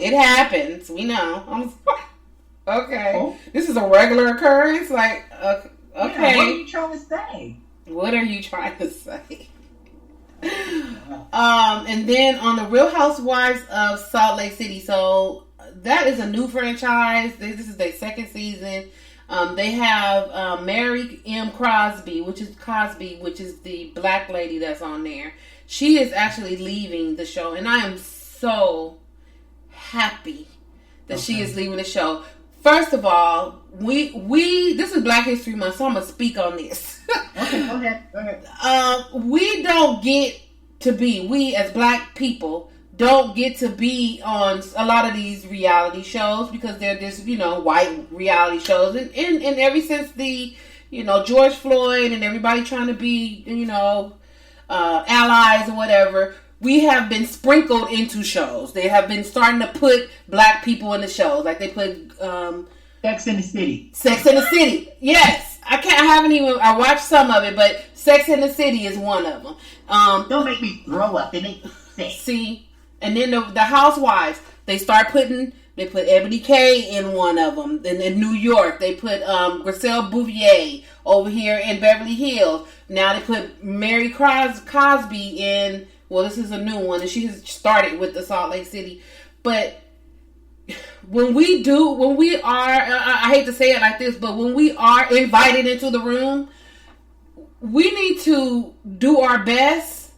it happens. We know. I'm like, okay. Oh. This is a regular occurrence? Like, okay. Yeah, what are you trying to say? What are you trying to say? And then on the Real Housewives of Salt Lake City, so that is a new franchise. This is their second season. They have Mary M. Cosby, which is the black lady that's on there. She is actually leaving the show, and I am so happy that she is leaving the show. First of all, this is Black History Month, so I'm gonna speak on this. Okay, go ahead. We don't get to be, we as black people don't get to be on a lot of these reality shows because they're just, white reality shows. And ever since the, George Floyd and everybody trying to be, allies or whatever, we have been sprinkled into shows. They have been starting to put black people in the shows. Like they put Sex in the City. Sex in the City. Yes. I watched some of it, but Sex in the City is one of them. Don't make me throw up. They make me sick. See? And then the Housewives, they put Ebony K in one of them. In New York, they put Griselle Bouvier over here in Beverly Hills. Now they put Mary Cosby in, well, this is a new one, and she has started with the Salt Lake City. But when we are, I hate to say it like this, but when we are invited into the room, we need to do our best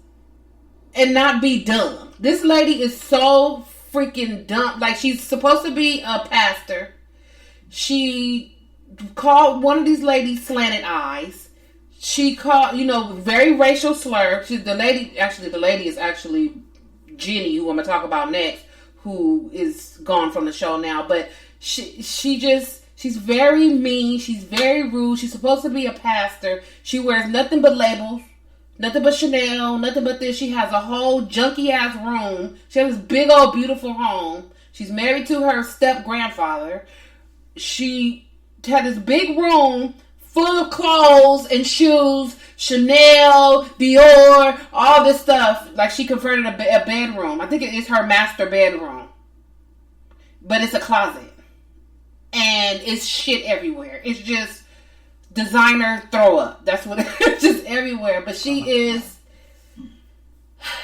and not be dumb. This lady is so freaking dumb. Like, she's supposed to be a pastor. She called one of these ladies slanted eyes. She called, very racial slur. The lady is actually Jenny, who I'm going to talk about next, who is gone from the show now. But she's very mean. She's very rude. She's supposed to be a pastor. She wears nothing but labels. Nothing but Chanel, nothing but this. She has a whole junky ass room. She has this big old beautiful home. She's married to her step grandfather. She had this big room full of clothes and shoes, Chanel, Dior, all this stuff. Like, she converted a bedroom. I think it is her master bedroom. But it's a closet. And it's shit everywhere. It's just designer throw up. That's what it is. Just everywhere. But she is,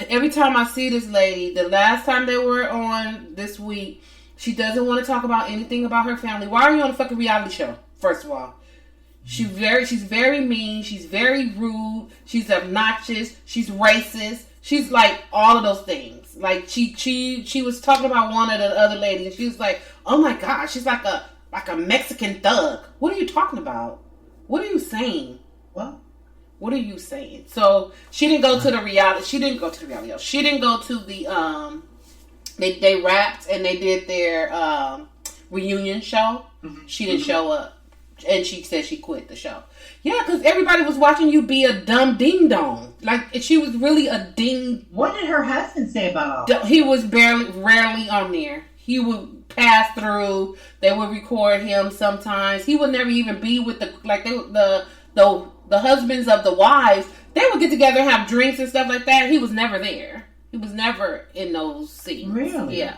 every time I see this lady, the last time they were on this week, she doesn't want to talk about anything about her family. Why are you on a fucking reality show? First of all, she's very mean. She's very rude. She's obnoxious. She's racist. She's like all of those things. Like she was talking about one of the other ladies, and she was like, "Oh my God, she's like a Mexican thug." What are you talking about? What are you saying? What are you saying? So she didn't go to the reality. She didn't go to the reality show. She didn't go to the They rapped and they did their reunion show. Mm-hmm. She didn't show up, and she said she quit the show. Yeah, because everybody was watching you be a dumb ding dong. Like, she was really a ding. What did her husband say about all that? He was rarely on there. He would pass through. They would record him sometimes. He would never even be with the husbands of the wives. They would get together and have drinks and stuff like that. He was never there. He was never in those scenes. Really? Yeah.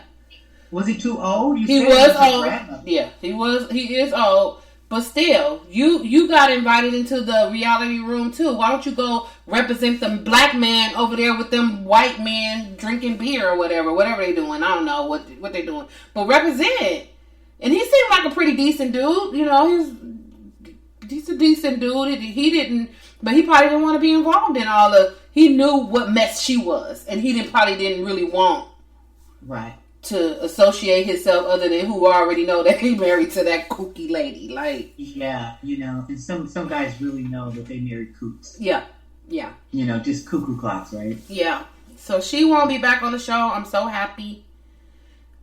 Was he too old? He was old. Yeah, he is old. But still, you got invited into the reality room too. Why don't you go represent them black man over there with them white men drinking beer or whatever they doing? I don't know what they doing, but represent. And he seemed like a pretty decent dude. He's a decent dude. He didn't, but he probably didn't want to be involved in all the. He knew what mess she was, and he probably didn't really want to associate himself other than who already know that he married to that kooky lady. Like, yeah, and some guys really know that they married kooks. Yeah. Just cuckoo clocks, right? Yeah. So she won't be back on the show. I'm so happy.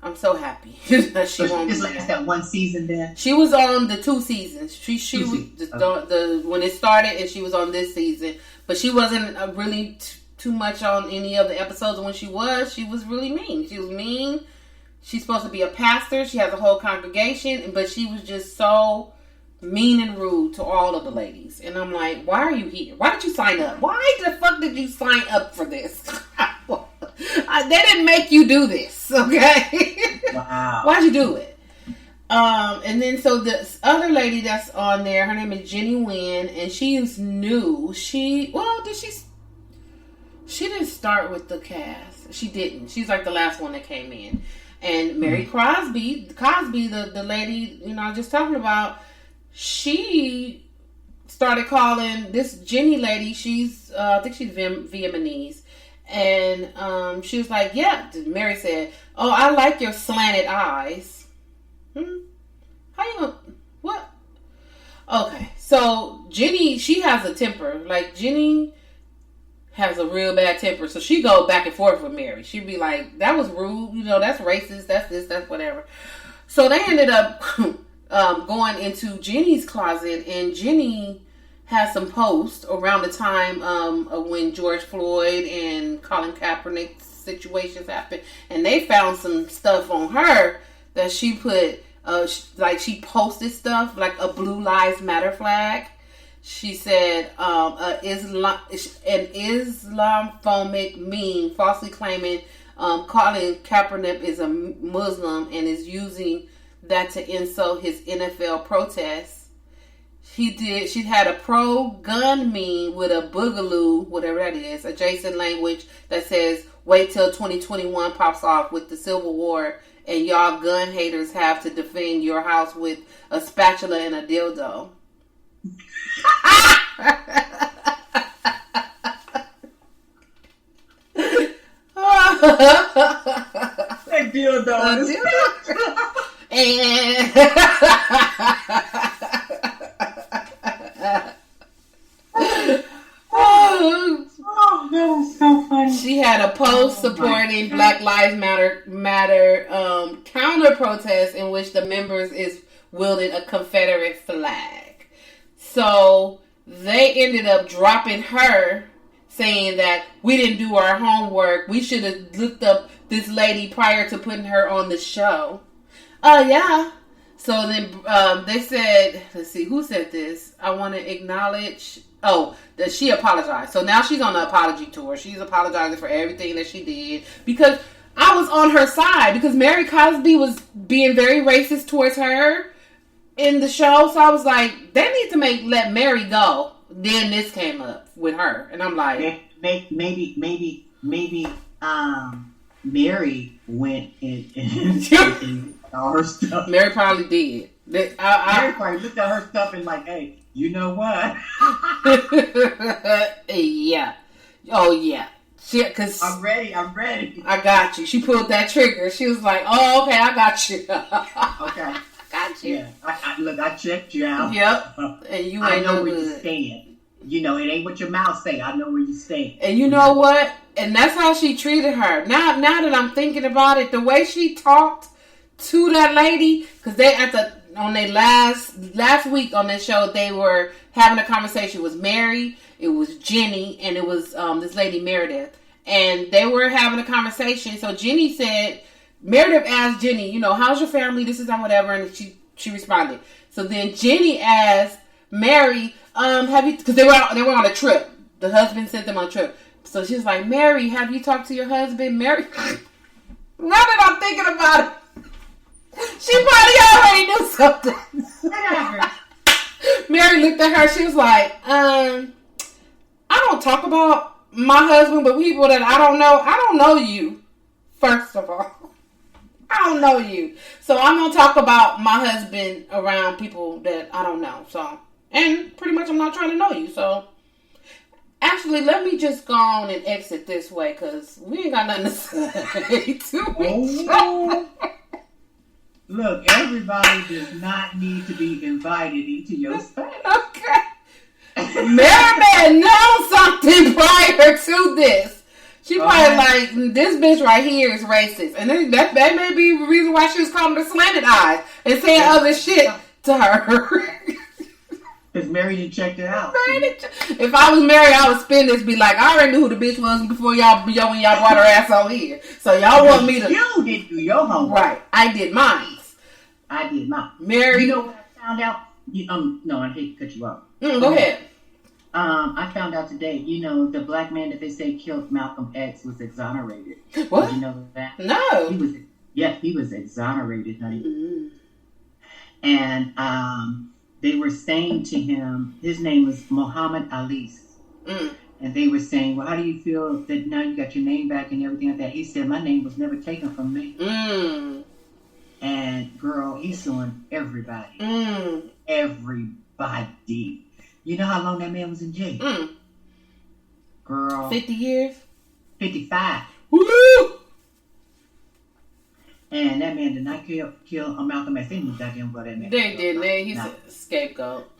I'm so happy that she won't be just that one season then? She was on the 2 seasons. She was Okay. when it started, and she was on this season. But she wasn't really too much on any of the episodes. And when she was really mean. She was mean. She's supposed to be a pastor. She has a whole congregation. But she was just so mean and rude to all of the ladies. And I'm like, why are you here? Why did you sign up? Why the fuck did you sign up for this? They didn't make you do this, okay? Wow. Why'd you do it? And then so this other lady that's on there, her name is Jenny Wynn, and she's new. She didn't start with the cast. She didn't. She's like the last one that came in. And Mary Cosby, the lady, I was just talking about, she started calling this Jenny lady, she's, I think she's Vietnamese. And she was like, yeah, Mary said, oh, I like your slanted eyes. How you gonna, what? Okay, so Jenny, she has a temper. Like, Jenny has a real bad temper. So she go back and forth with Mary. She'd be like, that was rude. That's racist. That's this, that's whatever. So they ended up going into Jenny's closet, and Jenny has some posts around the time of when George Floyd and Colin Kaepernick situations happened, and they found some stuff on her that she put, like she posted stuff like a Blue Lives Matter flag. She said an Islamophobic meme falsely claiming Colin Kaepernick is a Muslim and is using that to insult his NFL protests. She had a pro-gun meme with a boogaloo, whatever that is, adjacent language that says, wait till 2021 pops off with the Civil War and y'all gun haters have to defend your house with a spatula and a dildo. That dildo. And oh, that was so funny. She had a post supporting Black Lives Matter counter protest in which the members is wielding a Confederate flag. So they ended up dropping her, saying that we didn't do our homework. We should have looked up this lady prior to putting her on the show. Yeah. So then they said, let's see, who said this? I want to acknowledge, that she apologized. So now she's on the apology tour. She's apologizing for everything that she did. Because I was on her side. Because Mary Cosby was being very racist towards her in the show. So I was like, they need to let Mary go. Then this came up with her. And I'm like, maybe Mary went and all her stuff. Mary probably did. Mary probably looked at her stuff and like, hey, you know what? Yeah. Oh, yeah. Cause I'm ready. I got you. She pulled that trigger. She was like, oh, okay, I got you. Okay. Got you. Yeah. I checked you out. Yep. And you ain't know no where good. you stand. It ain't what your mouth say. I know where you stand. And you know what? And that's how she treated her. Now that I'm thinking about it, the way she talked to that lady, because they on their last week on this show, they were having a conversation. It was Mary, it was Jenny, and it was this lady Meredith, and they were having a conversation. So Jenny said, Meredith asked Jenny, how's your family? This is on whatever, and she responded. So then Jenny asked Mary, have you? Because they were on a trip. The husband sent them on a trip. So she was like, Mary, have you talked to your husband? Mary, now that I'm thinking about it, she probably already knew something. Mary looked at her. She was like, I don't talk about my husband with people that I don't know. I don't know you, first of all. I don't know you. So I'm going to talk about my husband around people that I don't know. So, and pretty much I'm not trying to know you. So, actually, let me just go on and exit this way because we ain't got nothing to say to each other. Look, everybody does not need to be invited into your space. Okay. Mary may know something prior to this. She probably like, this bitch right here is racist. And then that may be the reason why she was calling her slanted eyes and saying other shit to her. Because Mary didn't check it out. If I was Mary, I would spin this, be like, I already knew who the bitch was before when y'all brought her ass on here. So y'all want me to... You didn't do your homework. Right. I did mine. I did mine. Mary... You know what I found out? No, I hate to cut you off. Go ahead. I found out today, the black man that they say killed Malcolm X was exonerated. What? Did you know that? No. He was exonerated, honey. Mm-hmm. And they were saying to him, his name was Muhammad Ali. And they were saying, well, how do you feel that now you got your name back and everything like that? He said, my name was never taken from me. And girl, he's suing everybody. Everybody. You know how long that man was in jail? Girl. 50 years? 55. Woo! And that man did not kill Malcolm X. They knew goddamn well that man. They didn't. He's a scapegoat.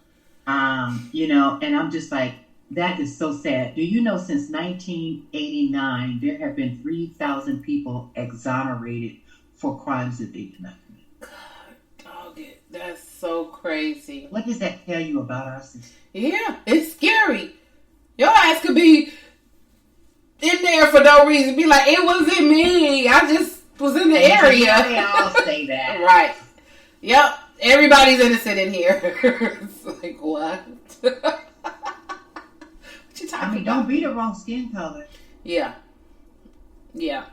And I'm just like, that is so sad. Do you know since 1989, there have been 3,000 people exonerated for crimes that they did not commit? God, dog it. That's so crazy. What does that tell you about our system? Yeah, it's scary. Your ass could be in there for no reason. Be like, it wasn't me. I just was in the area. They all say that. Right. Yep. Everybody's innocent in here. It's like, what? What you talking about? Don't be the wrong skin color. Yeah. Yeah.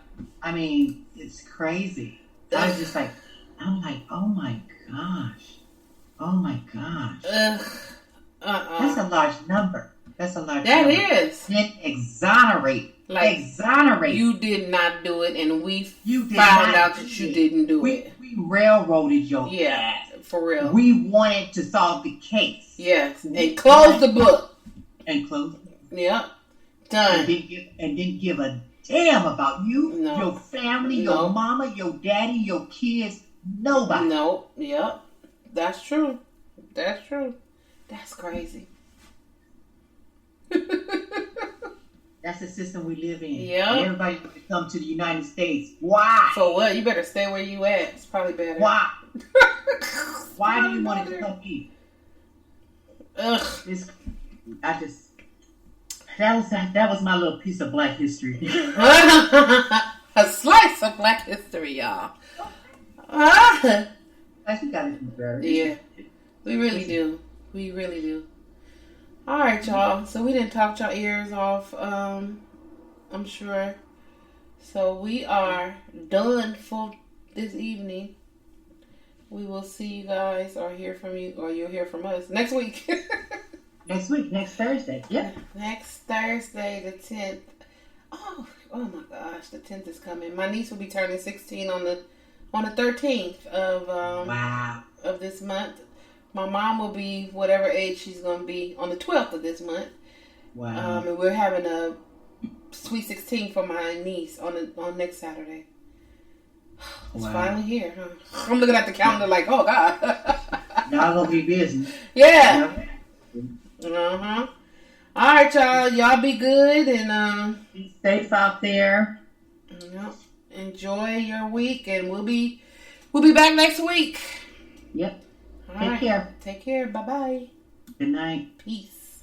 It's crazy. I was just like, I'm like, oh my gosh. Oh my gosh. That's a large number. That's a large number. That is. Then exonerate. Exonerate. You did not do it, and we found out that you didn't do it. We railroaded your ass. For real. We wanted to solve the case. Yes. And close the book. And close it. Yep. Done. And didn't give a damn about you, your family, your mama, your daddy, your kids, nobody. No. Yep. That's true. That's true. That's crazy. That's the system we live in. Yeah. Everybody wants to come to the United States. Why? For what? You better stay where you at. It's probably better. Why? Why do you want to come here? Ugh. That was my little piece of black history. A slice of black history, y'all. We got to do better. Yeah. We really do. We really do. All right, y'all. So we didn't talk y'all ears off, I'm sure. So we are done for this evening. We will see you guys or hear from you, or you'll hear from us next week. Next Thursday. Yeah. Next Thursday, the 10th. Oh my gosh, the 10th is coming. My niece will be turning 16 on the 13th of this month. My mom will be whatever age she's going to be on the 12th of this month. Wow. And we're having a sweet 16 for my niece on next Saturday. It's finally here, huh? I'm looking at the calendar like, oh God. Y'all gonna be busy. Yeah. Uh-huh. All right, y'all. Y'all be good and be safe out there. Enjoy your week, and we'll be back next week. Yep. Take care. Take care. Bye-bye. Good night. Peace.